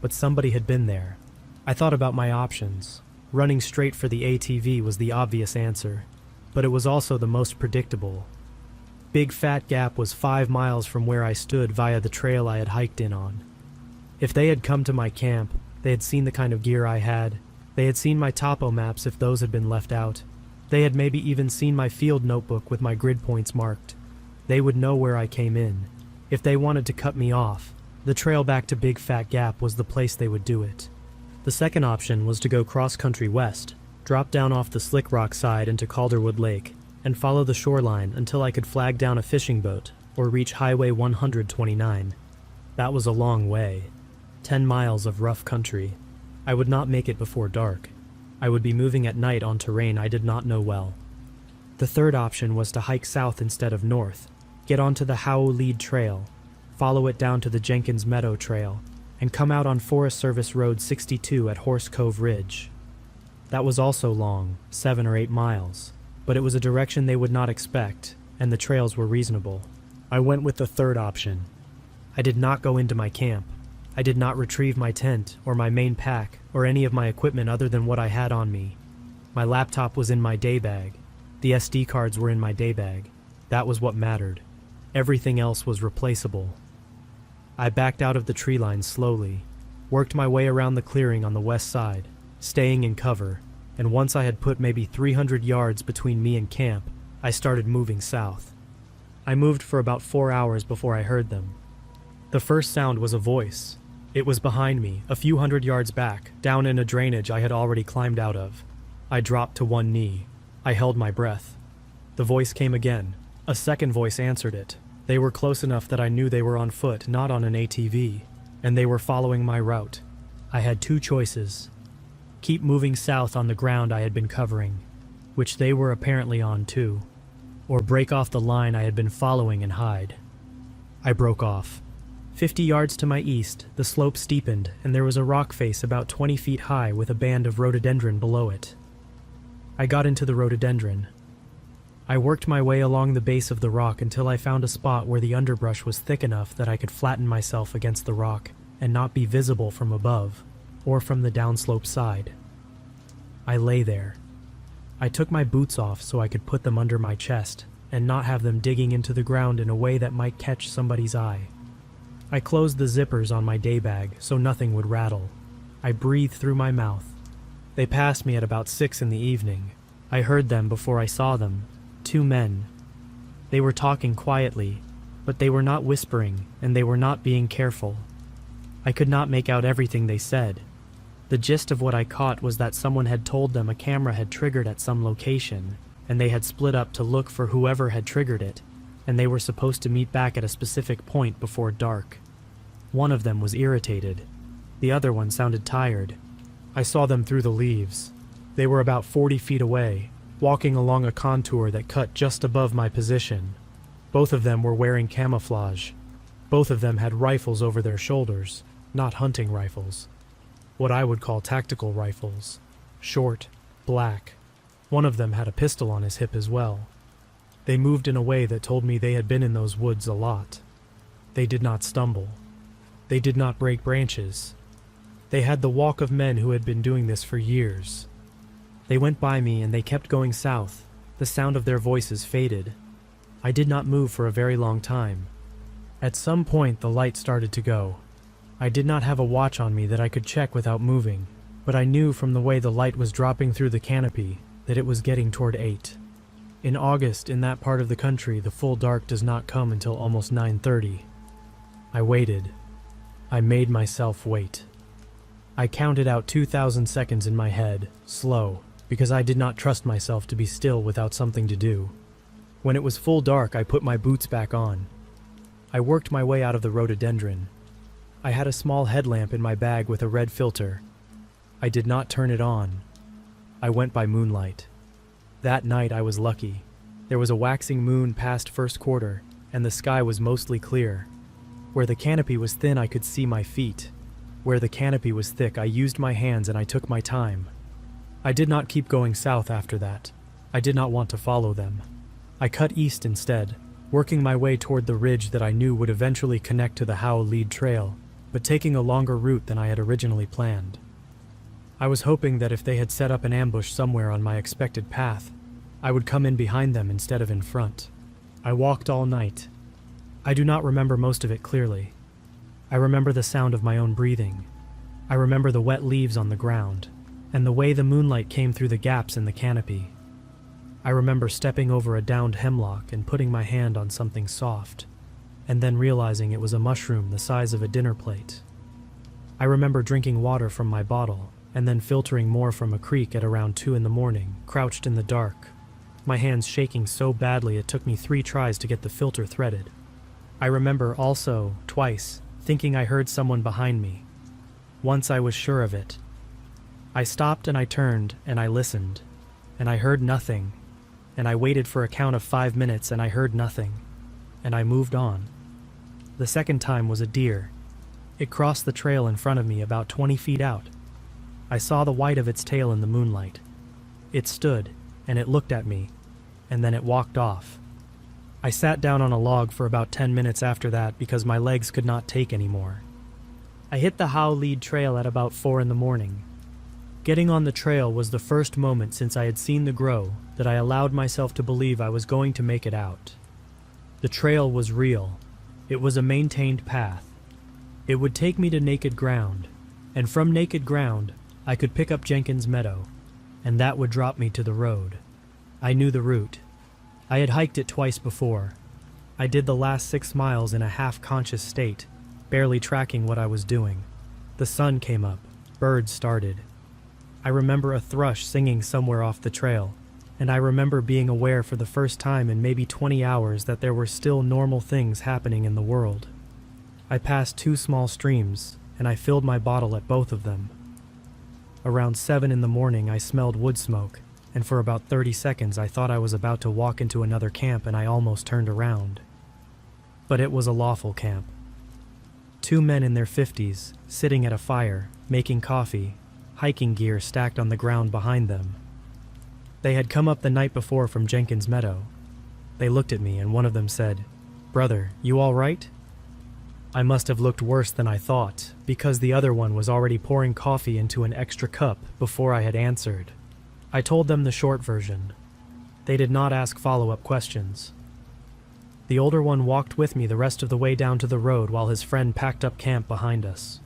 but somebody had been there. I thought about my options. Running straight for the ATV was the obvious answer, but it was also the most predictable. Big Fat Gap was 5 miles from where I stood via the trail I had hiked in on. If they had come to my camp, they had seen the kind of gear I had. They had seen my topo maps if those had been left out. They had maybe even seen my field notebook with my grid points marked. They would know where I came in. If they wanted to cut me off, the trail back to Big Fat Gap was the place they would do it. The second option was to go cross-country west, drop down off the Slick Rock side into Calderwood Lake, and follow the shoreline until I could flag down a fishing boat or reach Highway 129. That was a long way. 10 miles of rough country. I would not make it before dark. I would be moving at night on terrain I did not know well. The third option was to hike south instead of north, get onto the Howe Lead Trail, follow it down to the Jenkins Meadow Trail, and come out on Forest Service Road 62 at Horse Cove Ridge. That was also long, 7 or 8 miles, but it was a direction they would not expect, and the trails were reasonable. I went with the third option. I did not go into my camp. I did not retrieve my tent, or my main pack, or any of my equipment other than what I had on me. My laptop was in my day bag. The SD cards were in my day bag. That was what mattered. Everything else was replaceable. I backed out of the tree line slowly, worked my way around the clearing on the west side, staying in cover, and once I had put maybe 300 yards between me and camp, I started moving south. I moved for about 4 hours before I heard them. The first sound was a voice. It was behind me, a few hundred yards back, down in a drainage I had already climbed out of. I dropped to one knee. I held my breath. The voice came again. A second voice answered it. They were close enough that I knew they were on foot, not on an ATV, and they were following my route. I had 2 choices. Keep moving south on the ground I had been covering, which they were apparently on too, or break off the line I had been following and hide. I broke off. 50 yards to my east, the slope steepened, and there was a rock face about 20 feet high with a band of rhododendron below it. I got into the rhododendron. I worked my way along the base of the rock until I found a spot where the underbrush was thick enough that I could flatten myself against the rock and not be visible from above, or from the downslope side. I lay there. I took my boots off so I could put them under my chest and not have them digging into the ground in a way that might catch somebody's eye. I closed the zippers on my day bag so nothing would rattle. I breathed through my mouth. They passed me at about 6 in the evening. I heard them before I saw them. 2 men. They were talking quietly, but they were not whispering and they were not being careful. I could not make out everything they said. The gist of what I caught was that someone had told them a camera had triggered at some location, and they had split up to look for whoever had triggered it, and they were supposed to meet back at a specific point before dark. One of them was irritated. The other one sounded tired. I saw them through the leaves. They were about 40 feet away, walking along a contour that cut just above my position. Both of them were wearing camouflage. Both of them had rifles over their shoulders, not hunting rifles. What I would call tactical rifles. Short, black. One of them had a pistol on his hip as well. They moved in a way that told me they had been in those woods a lot. They did not stumble. They did not break branches. They had the walk of men who had been doing this for years. They went by me and they kept going south. The sound of their voices faded. I did not move for a very long time. At some point the light started to go. I did not have a watch on me that I could check without moving, but I knew from the way the light was dropping through the canopy that it was getting toward 8. In August, in that part of the country, the full dark does not come until almost 9:30. I waited. I made myself wait. I counted out 2,000 seconds in my head, slow, because I did not trust myself to be still without something to do. When it was full dark, I put my boots back on. I worked my way out of the rhododendron. I had a small headlamp in my bag with a red filter. I did not turn it on. I went by moonlight. That night I was lucky. There was a waxing moon past first quarter, and the sky was mostly clear. Where the canopy was thin, I could see my feet. Where the canopy was thick, I used my hands and I took my time. I did not keep going south after that. I did not want to follow them. I cut east instead, working my way toward the ridge that I knew would eventually connect to the Howe Lead Trail, but taking a longer route than I had originally planned. I was hoping that if they had set up an ambush somewhere on my expected path, I would come in behind them instead of in front. I walked all night. I do not remember most of it clearly. I remember the sound of my own breathing. I remember the wet leaves on the ground, and the way the moonlight came through the gaps in the canopy. I remember stepping over a downed hemlock and putting my hand on something soft, and then realizing it was a mushroom the size of a dinner plate. I remember drinking water from my bottle, and then filtering more from a creek at around 2 a.m, crouched in the dark, my hands shaking so badly it took me 3 tries to get the filter threaded. I remember also, twice, thinking I heard someone behind me. Once I was sure of it. I stopped and I turned and I listened, and I heard nothing, and I waited for a count of 5 minutes and I heard nothing, and I moved on. The second time was a deer. It crossed the trail in front of me about 20 feet out. I saw the white of its tail in the moonlight. It stood, and it looked at me, and then it walked off. I sat down on a log for about 10 minutes after that because my legs could not take anymore. I hit the Howe Lead Trail at about 4 a.m. Getting on the trail was the first moment since I had seen the grow that I allowed myself to believe I was going to make it out. The trail was real. It was a maintained path. It would take me to naked ground, and from naked ground, I could pick up Jenkins Meadow, and that would drop me to the road. I knew the route. I had hiked it twice before. I did the last 6 miles in a half-conscious state, barely tracking what I was doing. The sun came up. Birds started. I remember a thrush singing somewhere off the trail, and I remember being aware for the first time in maybe 20 hours that there were still normal things happening in the world. I passed 2 small streams, and I filled my bottle at both of them. Around 7 a.m, I smelled wood smoke, and for about 30 seconds I thought I was about to walk into another camp and I almost turned around. But it was a lawful camp. 2 men in their 50s, sitting at a fire, making coffee, hiking gear stacked on the ground behind them. They had come up the night before from Jenkins Meadow. They looked at me and one of them said, "Brother, you all right?" I must have looked worse than I thought, because the other one was already pouring coffee into an extra cup before I had answered. I told them the short version. They did not ask follow-up questions. The older one walked with me the rest of the way down to the road while his friend packed up camp behind us.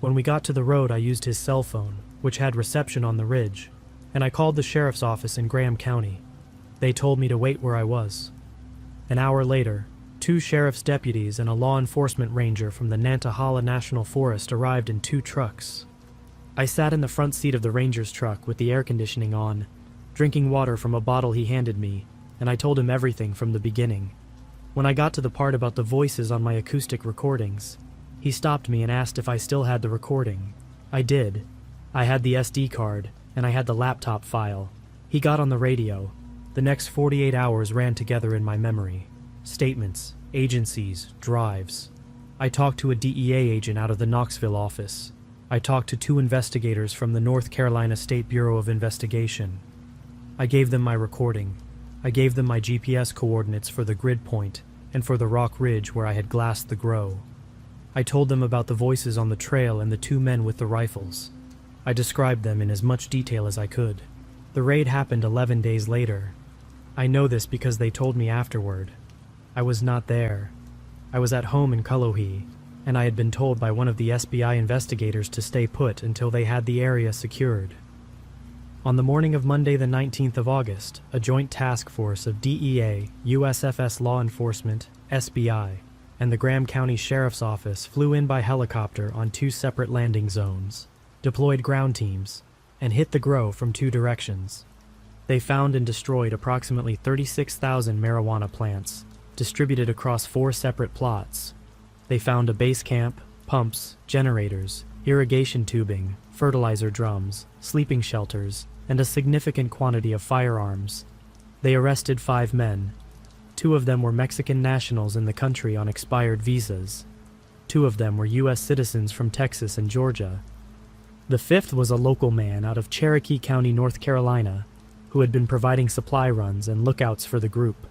When we got to the road, I used his cell phone, which had reception on the ridge, and I called the sheriff's office in Graham County. They told me to wait where I was. An hour later, 2 sheriff's deputies and a law enforcement ranger from the Nantahala National Forest arrived in 2 trucks. I sat in the front seat of the ranger's truck with the air conditioning on, drinking water from a bottle he handed me, and I told him everything from the beginning. When I got to the part about the voices on my acoustic recordings, he stopped me and asked if I still had the recording. I did. I had the SD card, and I had the laptop file. He got on the radio. The next 48 hours ran together in my memory. Statements, agencies, drives. I talked to a DEA agent out of the Knoxville office. I talked to 2 investigators from the North Carolina State Bureau of Investigation. I gave them my recording. I gave them my GPS coordinates for the grid point and for the rock ridge where I had glassed the grow. I told them about the voices on the trail and the 2 men with the rifles. I described them in as much detail as I could. The raid happened 11 days later. I know this because they told me afterward. I was not there. I was at home in Cullowhee, and I had been told by one of the SBI investigators to stay put until they had the area secured. On the morning of Monday the 19th of August, a joint task force of DEA, USFS Law Enforcement, SBI, and the Graham County Sheriff's Office flew in by helicopter on 2 separate landing zones, deployed ground teams, and hit the Grove from 2 directions. They found and destroyed approximately 36,000 marijuana plants, distributed across 4 separate plots. They found a base camp, pumps, generators, irrigation tubing, fertilizer drums, sleeping shelters, and a significant quantity of firearms. They arrested 5 men. 2 of them were Mexican nationals in the country on expired visas. 2 of them were U.S. citizens from Texas and Georgia. The 5th was a local man out of Cherokee County, North Carolina, who had been providing supply runs and lookouts for the group.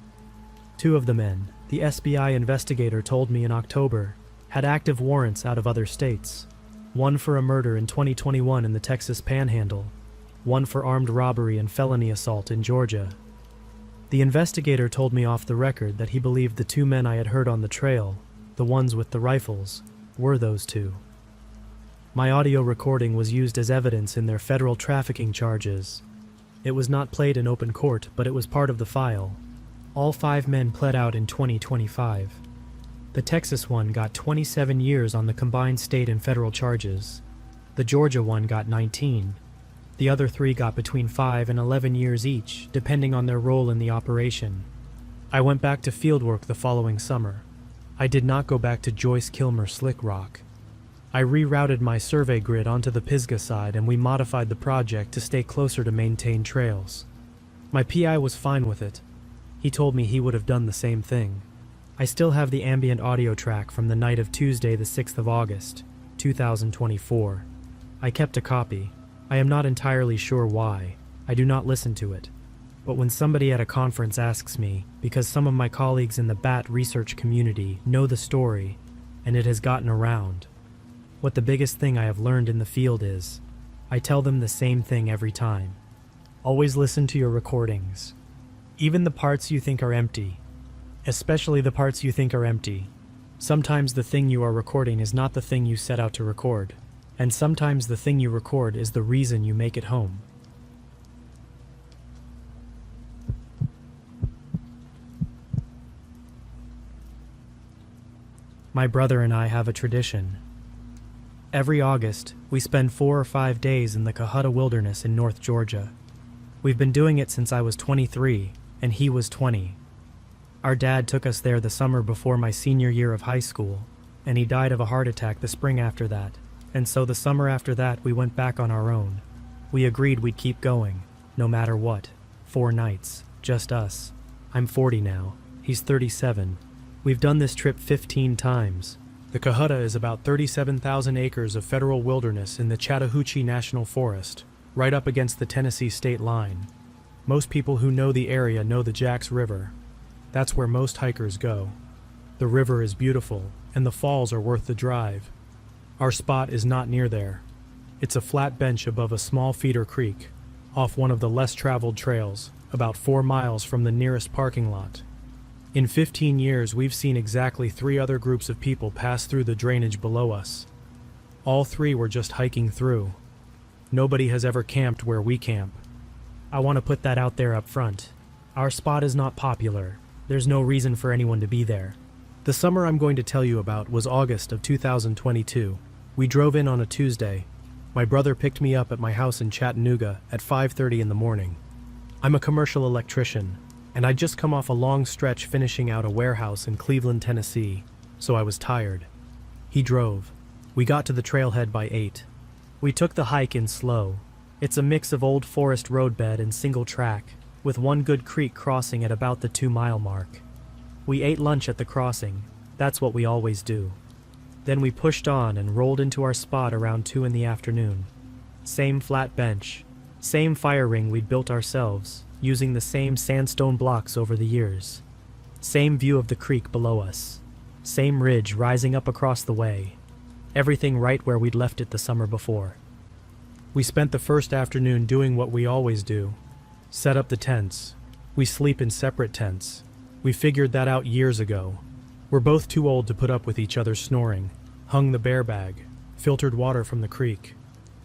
2 of the men, the SBI investigator told me in October, had active warrants out of other states. 1 for a murder in 2021 in the Texas Panhandle, 1 for armed robbery and felony assault in Georgia. The investigator told me off the record that he believed the 2 men I had heard on the trail, the ones with the rifles, were those 2. My audio recording was used as evidence in their federal trafficking charges. It was not played in open court, but it was part of the file. All 5 men pled out in 2025. The Texas one got 27 years on the combined state and federal charges. The Georgia one got 19. The other 3 got between 5 and 11 years each, depending on their role in the operation. I went back to fieldwork the following summer. I did not go back to Joyce Kilmer Slick Rock. I rerouted my survey grid onto the Pisgah side, and we modified the project to stay closer to maintained trails. My PI was fine with it. He told me he would have done the same thing. I still have the ambient audio track from the night of Tuesday the 6th of August, 2024. I kept a copy. I am not entirely sure why. I do not listen to it. But when somebody at a conference asks me, because some of my colleagues in the bat research community know the story, and it has gotten around, what the biggest thing I have learned in the field is, I tell them the same thing every time. Always listen to your recordings. Even the parts you think are empty. Especially the parts you think are empty. Sometimes the thing you are recording is not the thing you set out to record. And sometimes the thing you record is the reason you make it home. My brother and I have a tradition. Every August, we spend 4 or 5 days in the Cohutta Wilderness in North Georgia. We've been doing it since I was 23, and he was 20. Our dad took us there the summer before my senior year of high school, and he died of a heart attack the spring after that. And so the summer after that, we went back on our own. We agreed we'd keep going, no matter what. 4 nights, just us. I'm 40 now. He's 37. We've done this trip 15 times. The Cohutta is about 37,000 acres of federal wilderness in the Chattahoochee National Forest, right up against the Tennessee state line. Most people who know the area know the Jacks River. That's where most hikers go. The river is beautiful, and the falls are worth the drive. Our spot is not near there. It's a flat bench above a small feeder creek, off one of the less traveled trails, about 4 miles from the nearest parking lot. In 15 years, we've seen exactly 3 other groups of people pass through the drainage below us. All 3 were just hiking through. Nobody has ever camped where we camp. I want to put that out there up front. Our spot is not popular. There's no reason for anyone to be there. The summer I'm going to tell you about was August of 2022. We drove in on a Tuesday. My brother picked me up at my house in Chattanooga at 5:30 in the morning. I'm a commercial electrician, and I'd just come off a long stretch finishing out a warehouse in Cleveland, Tennessee, so I was tired. He drove. We got to the trailhead by 8. We took the hike in slow. It's a mix of old forest roadbed and single track, with one good creek crossing at about the 2-mile mark. We ate lunch at the crossing. That's what we always do. Then we pushed on and rolled into our spot around 2 in the afternoon. Same flat bench, same fire ring we'd built ourselves, using the same sandstone blocks over the years. Same view of the creek below us. Same ridge rising up across the way. Everything right where we'd left it the summer before. We spent the first afternoon doing what we always do. Set up the tents. We sleep in separate tents. We figured that out years ago. We're both too old to put up with each other snoring. Hung the bear bag. Filtered water from the creek.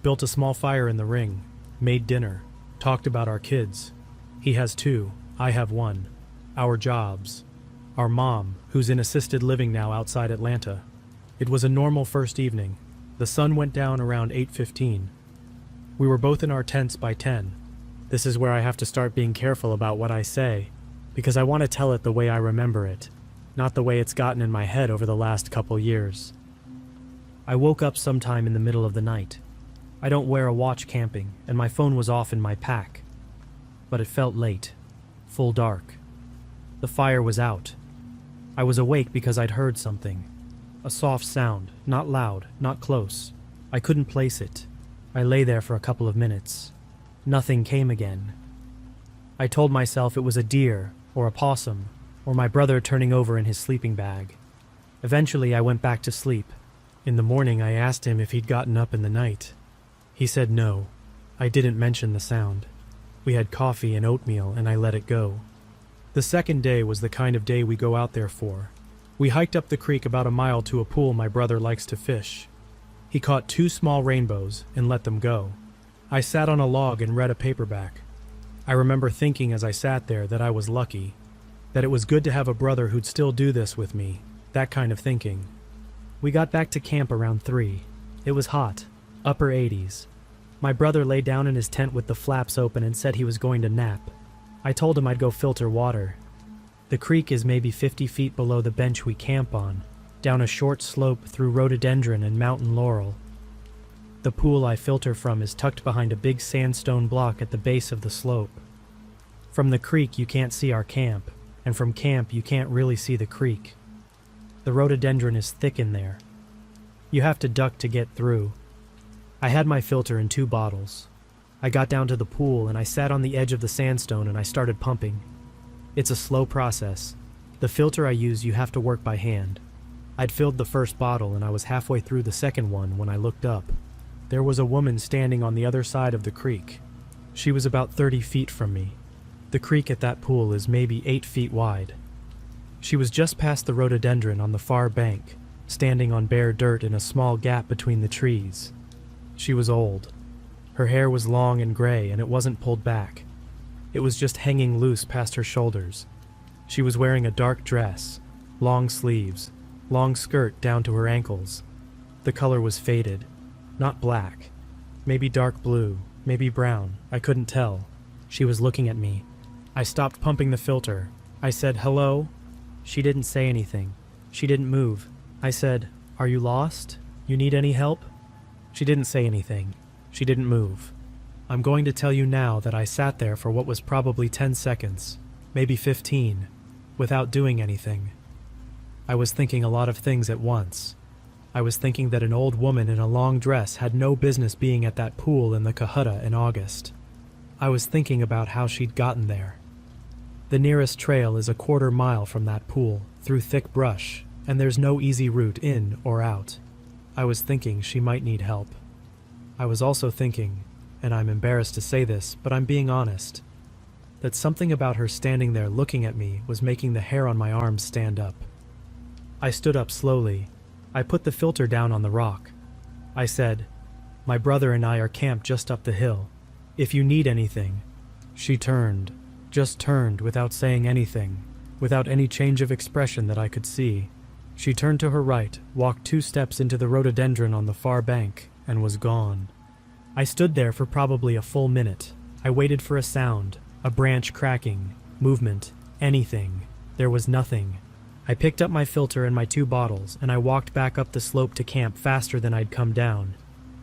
Built a small fire in the ring. Made dinner. Talked about our kids. He has 2. I have 1. Our jobs. our mom, who's in assisted living now outside Atlanta. It was a normal first evening. The sun went down around 8:15. We were both in our tents by 10. This is where I have to start being careful about what I say, because I want to tell it the way I remember it, not the way it's gotten in my head over the last couple years. I woke up sometime in the middle of the night. I don't wear a watch camping, and my phone was off in my pack. But it felt late, full dark. The fire was out. I was awake because I'd heard something. A soft sound, not loud, not close. I couldn't place it. I lay there for a couple of minutes. Nothing came again. I told myself it was a deer, or a possum, or my brother turning over in his sleeping bag. Eventually, I went back to sleep. In the morning, I asked him if he'd gotten up in the night. He said no. I didn't mention the sound. We had coffee and oatmeal, and I let it go. The second day was the kind of day we go out there for. We hiked up the creek about a mile to a pool my brother likes to fish. He caught 2 small rainbows and let them go. I sat on a log and read a paperback. I remember thinking as I sat there that I was lucky, that it was good to have a brother who'd still do this with me, that kind of thinking. We got back to camp around 3. It was hot, upper 80s. My brother lay down in his tent with the flaps open and said he was going to nap. I told him I'd go filter water. The creek is maybe 50 feet below the bench we camp on, down a short slope through rhododendron and mountain laurel. The pool I filter from is tucked behind a big sandstone block at the base of the slope. From the creek you can't see our camp, and from camp you can't really see the creek. The rhododendron is thick in there. You have to duck to get through. I had my filter in 2 bottles. I got down to the pool and I sat on the edge of the sandstone and I started pumping. It's a slow process. The filter I use you have to work by hand. I'd filled the first bottle and I was halfway through the second one when I looked up. There was a woman standing on the other side of the creek. She was about 30 feet from me. The creek at that pool is maybe 8 feet wide. She was just past the rhododendron on the far bank, standing on bare dirt in a small gap between the trees. She was old. Her hair was long and gray and it wasn't pulled back. It was just hanging loose past her shoulders. She was wearing a dark dress, long sleeves, long skirt down to her ankles. The color was faded, not black. Maybe dark blue, maybe brown, I couldn't tell. She was looking at me. I stopped pumping the filter. I said, "Hello?" She didn't say anything. She didn't move. I said, "Are you lost? You need any help?" She didn't say anything. She didn't move. I'm going to tell you now that I sat there for what was probably 10 seconds, maybe 15, without doing anything. I was thinking a lot of things at once. I was thinking that an old woman in a long dress had no business being at that pool in the Cohutta in August. I was thinking about how she'd gotten there. The nearest trail is a 1/4 mile from that pool, through thick brush, and there's no easy route in or out. I was thinking she might need help. I was also thinking, and I'm embarrassed to say this, but I'm being honest, that something about her standing there looking at me was making the hair on my arms stand up. I stood up slowly. I put the filter down on the rock. I said, "My brother and I are camped just up the hill. If you need anything." She turned, just turned without saying anything, without any change of expression that I could see. She turned to her right, walked 2 steps into the rhododendron on the far bank, and was gone. I stood there for probably a full minute. I waited for a sound, a branch cracking, movement, anything. There was nothing. I picked up my filter and my 2 bottles, and I walked back up the slope to camp faster than I'd come down.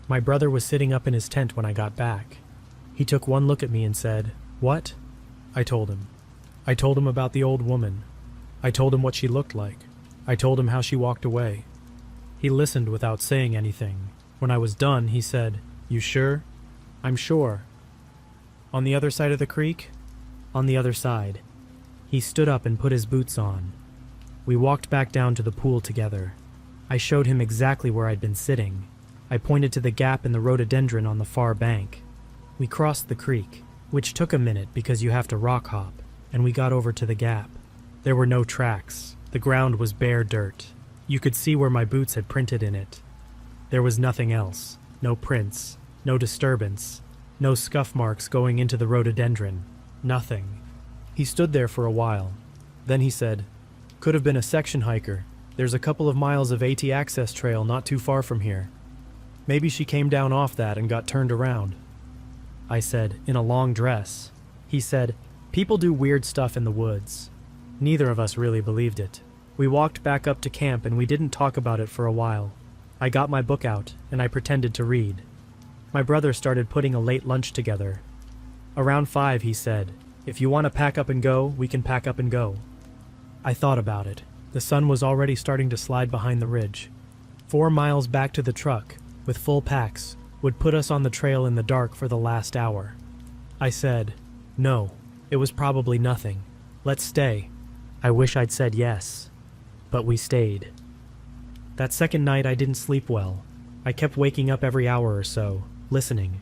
My brother was sitting up in his tent when I got back. He took one look at me and said, "What?" I told him. I told him about the old woman. I told him what she looked like. I told him how she walked away. He listened without saying anything. When I was done, he said, "You sure?" "I'm sure." "On the other side of the creek?" "On the other side." He stood up and put his boots on. We walked back down to the pool together. I showed him exactly where I'd been sitting. I pointed to the gap in the rhododendron on the far bank. We crossed the creek, which took a minute because you have to rock hop, and we got over to the gap. There were no tracks. The ground was bare dirt. You could see where my boots had printed in it. There was nothing else. No prints. No disturbance. No scuff marks going into the rhododendron. Nothing. He stood there for a while. Then he said, Could have been a section hiker. There's a couple of miles of AT access trail not too far from here. Maybe she came down off that and got turned around. I said, in a long dress. He said, people do weird stuff in the woods. Neither of us really believed it. We walked back up to camp and we didn't talk about it for a while. I got my book out and I pretended to read. My brother started putting a late lunch together. Around 5, he said, if you want to pack up and go, we can pack up and go. I thought about it. The sun was already starting to slide behind the ridge. 4 miles back to the truck, with full packs, would put us on the trail in the dark for the last hour. I said, no, it was probably nothing. Let's stay. I wish I'd said yes. But we stayed. That second night I didn't sleep well. I kept waking up every hour or so, listening.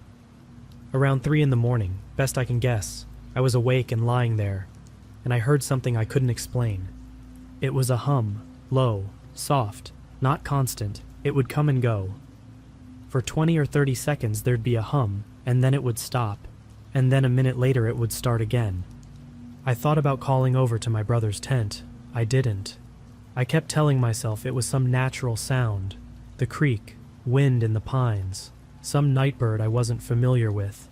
Around 3 in the morning, best I can guess, I was awake and lying there, and I heard something I couldn't explain. It was a hum, low, soft, not constant. It would come and go. For 20 or 30 seconds there'd be a hum, and then it would stop, and then a minute later it would start again. I thought about calling over to my brother's tent. I didn't. I kept telling myself it was some natural sound, the creek, wind in the pines, some night bird I wasn't familiar with.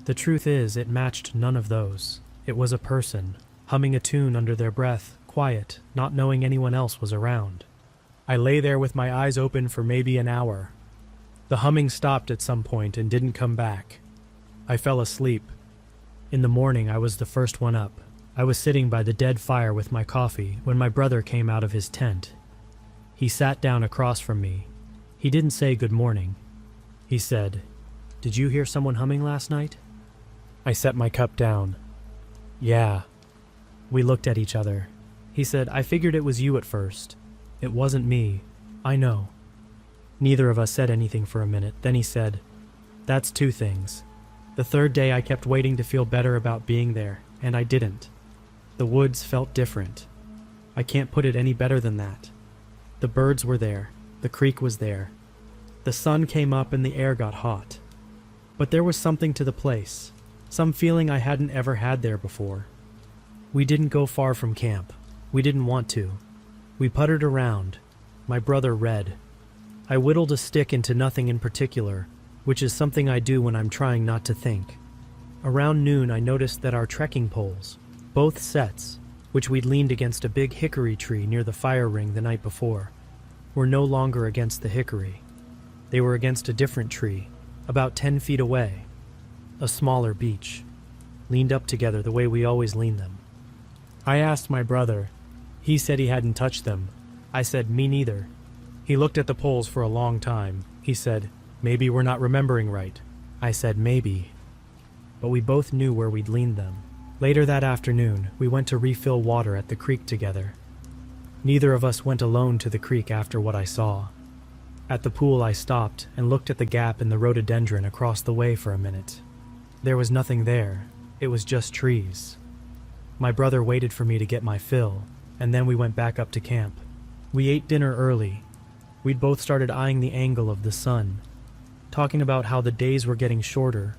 The truth is, it matched none of those. It was a person, humming a tune under their breath, quiet, not knowing anyone else was around. I lay there with my eyes open for maybe an hour. The humming stopped at some point and didn't come back. I fell asleep. In the morning, I was the first one up. I was sitting by the dead fire with my coffee when my brother came out of his tent. He sat down across from me. He didn't say good morning. He said, "Did you hear someone humming last night?" I set my cup down. "Yeah." We looked at each other. He said, "I figured it was you at first. It wasn't me. I know." Neither of us said anything for a minute. Then he said, "That's 2 things. The third day I kept waiting to feel better about being there, and I didn't. The woods felt different. I can't put it any better than that. The birds were there. The creek was there. The sun came up and the air got hot. But there was something to the place, some feeling I hadn't ever had there before. We didn't go far from camp. We didn't want to. We puttered around. My brother read. I whittled a stick into nothing in particular, which is something I do when I'm trying not to think. Around noon I noticed that our trekking poles, both sets, which we'd leaned against a big hickory tree near the fire ring the night before, were no longer against the hickory. They were against a different tree, about 10 feet away, a smaller beech, leaned up together the way we always lean them. I asked my brother. He said he hadn't touched them. I said, me neither. He looked at the poles for a long time. He said, maybe we're not remembering right. I said, maybe. But we both knew where we'd leaned them. Later that afternoon, we went to refill water at the creek together. Neither of us went alone to the creek after what I saw. At the pool I stopped and looked at the gap in the rhododendron across the way for a minute. There was nothing there. It was just trees. My brother waited for me to get my fill, and then we went back up to camp. We ate dinner early. We'd both started eyeing the angle of the sun, talking about how the days were getting shorter.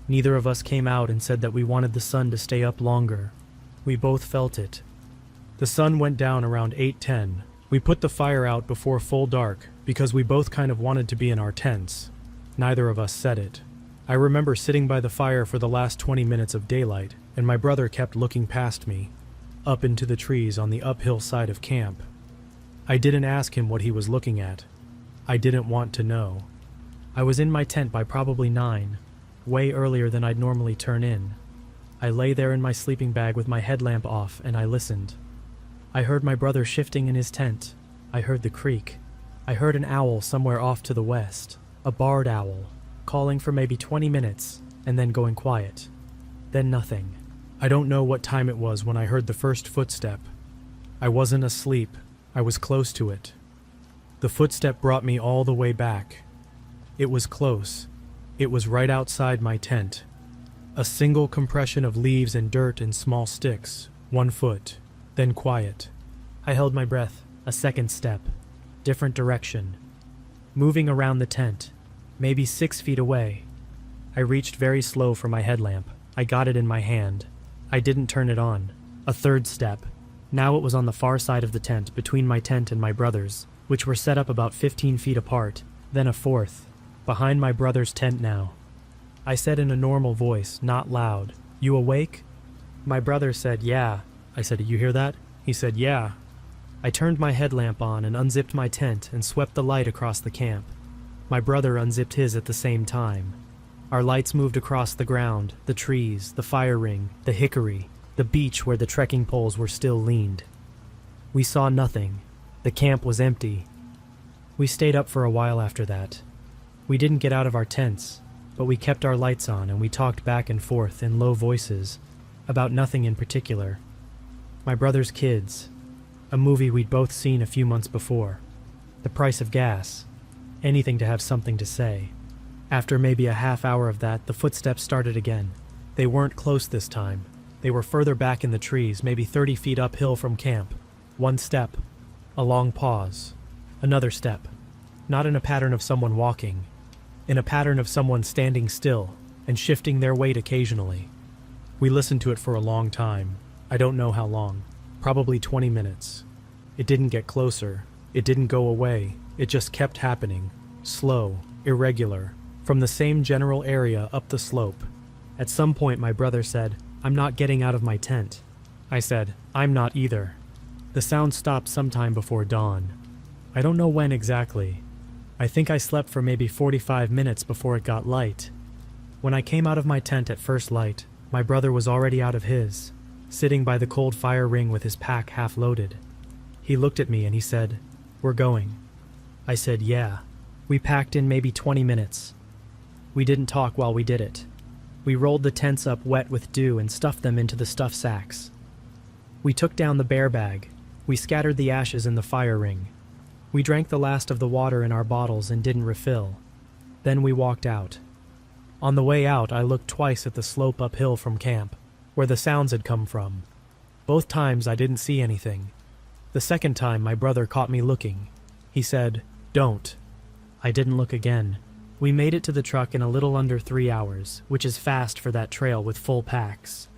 Neither of us came out and said that we wanted the sun to stay up longer. We both felt it. The sun went down around 8:10. We put the fire out before full dark because we both kind of wanted to be in our tents. Neither of us said it. I remember sitting by the fire for the last 20 minutes of daylight, and my brother kept looking past me, up into the trees on the uphill side of camp. I didn't ask him what he was looking at. I didn't want to know. I was in my tent by probably 9, way earlier than I'd normally turn in. I lay there in my sleeping bag with my headlamp off, and I listened. I heard my brother shifting in his tent. I heard the creek. I heard an owl somewhere off to the west, a barred owl, calling for maybe 20 minutes, and then going quiet. Then nothing. I don't know what time it was when I heard the first footstep. I wasn't asleep. I was close to it. The footstep brought me all the way back. It was close. It was right outside my tent. A single compression of leaves and dirt and small sticks, 1 foot, then quiet. I held my breath. A second step. Different direction. Moving around the tent, maybe 6 feet away. I reached very slow for my headlamp. I got it in my hand. I didn't turn it on. A third step. Now it was on the far side of the tent, between my tent and my brother's, which were set up about 15 feet apart, then a fourth, behind my brother's tent now. I said in a normal voice, not loud, "You awake?" My brother said, "Yeah." I said, "You hear that?" He said, "Yeah." I turned my headlamp on and unzipped my tent and swept the light across the camp. My brother unzipped his at the same time. Our lights moved across the ground, the trees, the fire ring, the hickory, the beach where the trekking poles were still leaned. We saw nothing. The camp was empty. We stayed up for a while after that. We didn't get out of our tents, but we kept our lights on and we talked back and forth in low voices about nothing in particular. My brother's kids, a movie we'd both seen a few months before, the price of gas, anything to have something to say. After maybe a half hour of that, the footsteps started again. They weren't close this time. They were further back in the trees, maybe 30 feet uphill from camp. One step, a long pause, another step, not in a pattern of someone walking, in a pattern of someone standing still and shifting their weight occasionally. We listened to it for a long time. I don't know how long. Probably 20 minutes. It didn't get closer. It didn't go away. It just kept happening. Slow, irregular, from the same general area up the slope. At some point my brother said, "I'm not getting out of my tent." I said, "I'm not either." The sound stopped sometime before dawn. I don't know when exactly. I think I slept for maybe 45 minutes before it got light. When I came out of my tent at first light, my brother was already out of his, sitting by the cold fire ring with his pack half loaded. He looked at me and he said, "We're going." I said, "Yeah." We packed in maybe 20 minutes. We didn't talk while we did it. We rolled the tents up wet with dew and stuffed them into the stuff sacks. We took down the bear bag. We scattered the ashes in the fire ring. We drank the last of the water in our bottles and didn't refill. Then we walked out. On the way out, I looked twice at the slope uphill from camp, where the sounds had come from. Both times I didn't see anything. The second time my brother caught me looking. He said, "Don't." I didn't look again. We made it to the truck in a little under 3 hours, which is fast for that trail with full packs.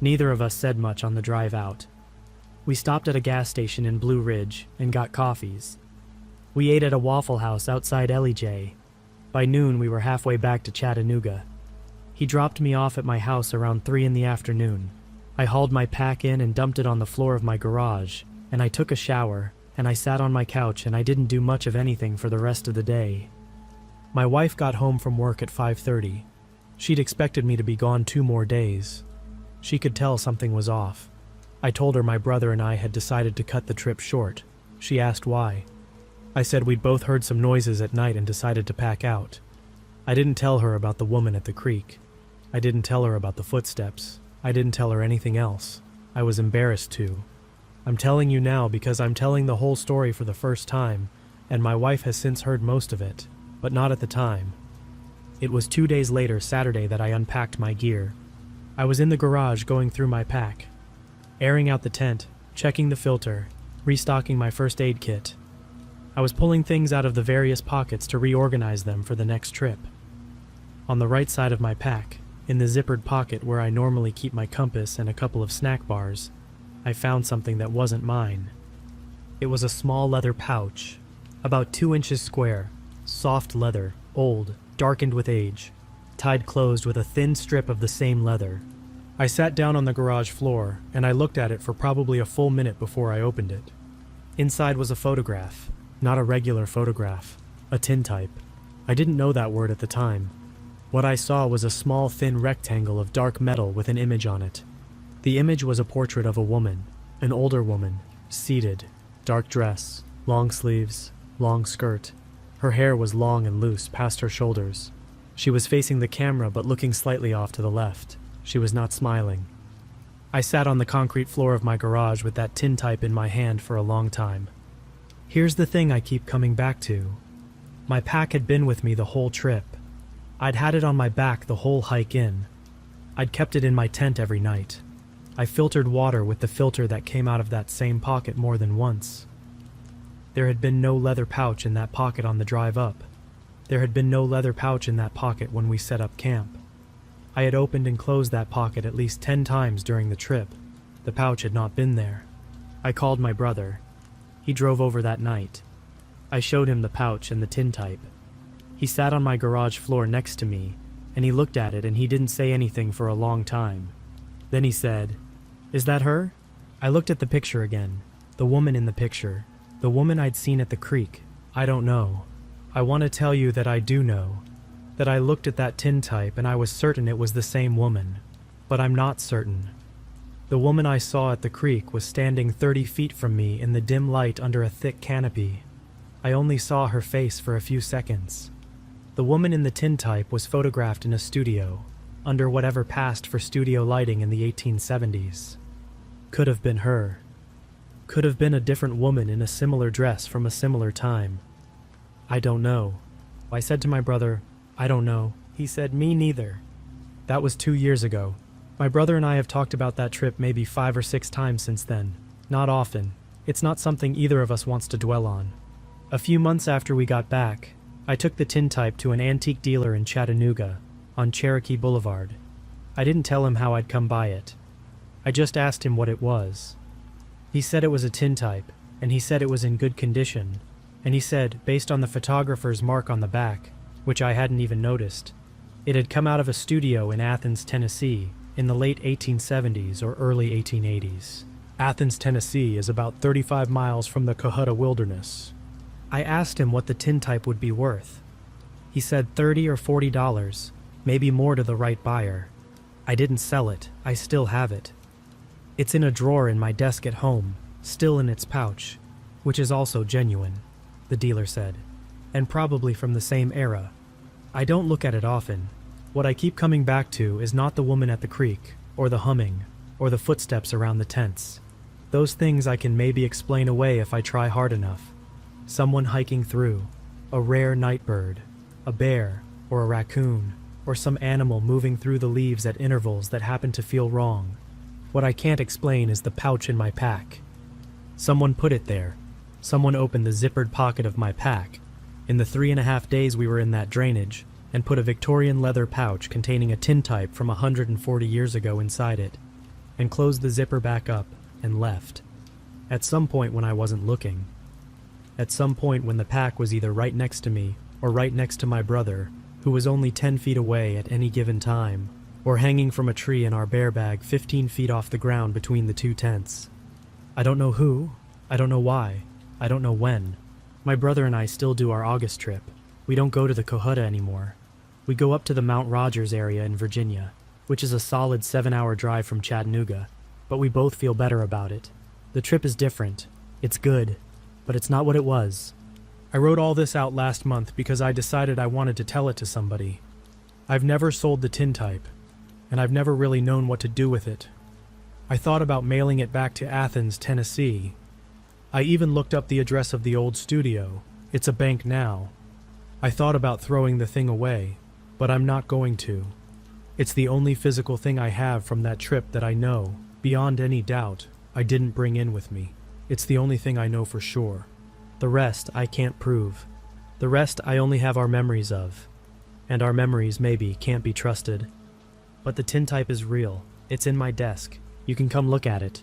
Neither of us said much on the drive out. We stopped at a gas station in Blue Ridge and got coffees. We ate at a Waffle House outside J. By noon we were halfway back to Chattanooga. He dropped me off at my house around 3 in the afternoon. I hauled my pack in and dumped it on the floor of my garage, and I took a shower, and I sat on my couch and I didn't do much of anything for the rest of the day. My wife got home from work at 5:30. She'd expected me to be gone 2 more days. She could tell something was off. I told her my brother and I had decided to cut the trip short. She asked why. I said we'd both heard some noises at night and decided to pack out. I didn't tell her about the woman at the creek. I didn't tell her about the footsteps. I didn't tell her anything else. I was embarrassed to. I'm telling you now because I'm telling the whole story for the first time, and my wife has since heard most of it, but not at the time. It was 2 days later, Saturday, that I unpacked my gear. I was in the garage going through my pack, airing out the tent, checking the filter, restocking my first aid kit. I was pulling things out of the various pockets to reorganize them for the next trip. On the right side of my pack, in the zippered pocket where I normally keep my compass and a couple of snack bars, I found something that wasn't mine. It was a small leather pouch, about 2 inches square, soft leather, old, darkened with age, tied closed with a thin strip of the same leather. I sat down on the garage floor, and I looked at it for probably a full minute before I opened it. Inside was a photograph, not a regular photograph, a tintype. I didn't know that word at the time. What I saw was a small thin rectangle of dark metal with an image on it. The image was a portrait of a woman, an older woman, seated, dark dress, long sleeves, long skirt. Her hair was long and loose past her shoulders. She was facing the camera but looking slightly off to the left. She was not smiling. I sat on the concrete floor of my garage with that tintype in my hand for a long time. Here's the thing I keep coming back to. My pack had been with me the whole trip. I'd had it on my back the whole hike in. I'd kept it in my tent every night. I filtered water with the filter that came out of that same pocket more than once. There had been no leather pouch in that pocket on the drive up. There had been no leather pouch in that pocket when we set up camp. I had opened and closed that pocket at least 10 times during the trip. The pouch had not been there. I called my brother. He drove over that night. I showed him the pouch and the tintype. He sat on my garage floor next to me, and he looked at it and he didn't say anything for a long time. Then he said, "Is that her?" I looked at the picture again. The woman in the picture. The woman I'd seen at the creek. I don't know. I want to tell you that I do know. That I looked at that tintype and I was certain it was the same woman. But I'm not certain. The woman I saw at the creek was standing 30 feet from me in the dim light under a thick canopy. I only saw her face for a few seconds. The woman in the tintype was photographed in a studio, under whatever passed for studio lighting in the 1870s. Could have been her. Could have been a different woman in a similar dress from a similar time. I don't know. I said to my brother, "I don't know." He said, "Me neither." That was 2 years ago. My brother and I have talked about that trip maybe 5 or 6 times since then. Not often. It's not something either of us wants to dwell on. A few months after we got back, I took the tintype to an antique dealer in Chattanooga, on Cherokee Boulevard. I didn't tell him how I'd come by it. I just asked him what it was. He said it was a tintype, and he said it was in good condition, and he said, based on the photographer's mark on the back, which I hadn't even noticed, it had come out of a studio in Athens, Tennessee, in the late 1870s or early 1880s. Athens, Tennessee is about 35 miles from the Cohutta Wilderness. I asked him what the tintype would be worth. He said $30 or $40, maybe more to the right buyer. I didn't sell it. I still have it. It's in a drawer in my desk at home, still in its pouch, which is also genuine, the dealer said, and probably from the same era. I don't look at it often. What I keep coming back to is not the woman at the creek, or the humming, or the footsteps around the tents. Those things I can maybe explain away if I try hard enough. Someone hiking through, a rare night bird, a bear, or a raccoon, or some animal moving through the leaves at intervals that happen to feel wrong. What I can't explain is the pouch in my pack. Someone put it there. Someone opened the zippered pocket of my pack, in the 3.5 days we were in that drainage, and put a Victorian leather pouch containing a tintype from 140 years ago inside it, and closed the zipper back up, and left. At some point when I wasn't looking. At some point when the pack was either right next to me, or right next to my brother, who was only 10 feet away at any given time, or hanging from a tree in our bear bag 15 feet off the ground between the 2 tents. I don't know who, I don't know why, I don't know when. My brother and I still do our August trip. We don't go to the Cohutta anymore. We go up to the Mount Rogers area in Virginia, which is a solid 7-hour drive from Chattanooga, but we both feel better about it. The trip is different. It's good, but it's not what it was. I wrote all this out last month because I decided I wanted to tell it to somebody. I've never sold the tintype, and I've never really known what to do with it. I thought about mailing it back to Athens, Tennessee. I even looked up the address of the old studio. It's a bank now. I thought about throwing the thing away, but I'm not going to. It's the only physical thing I have from that trip that I know, beyond any doubt, I didn't bring in with me. It's the only thing I know for sure. The rest I can't prove. The rest I only have our memories of. And our memories, maybe, can't be trusted. But the tintype is real. It's in my desk. You can come look at it.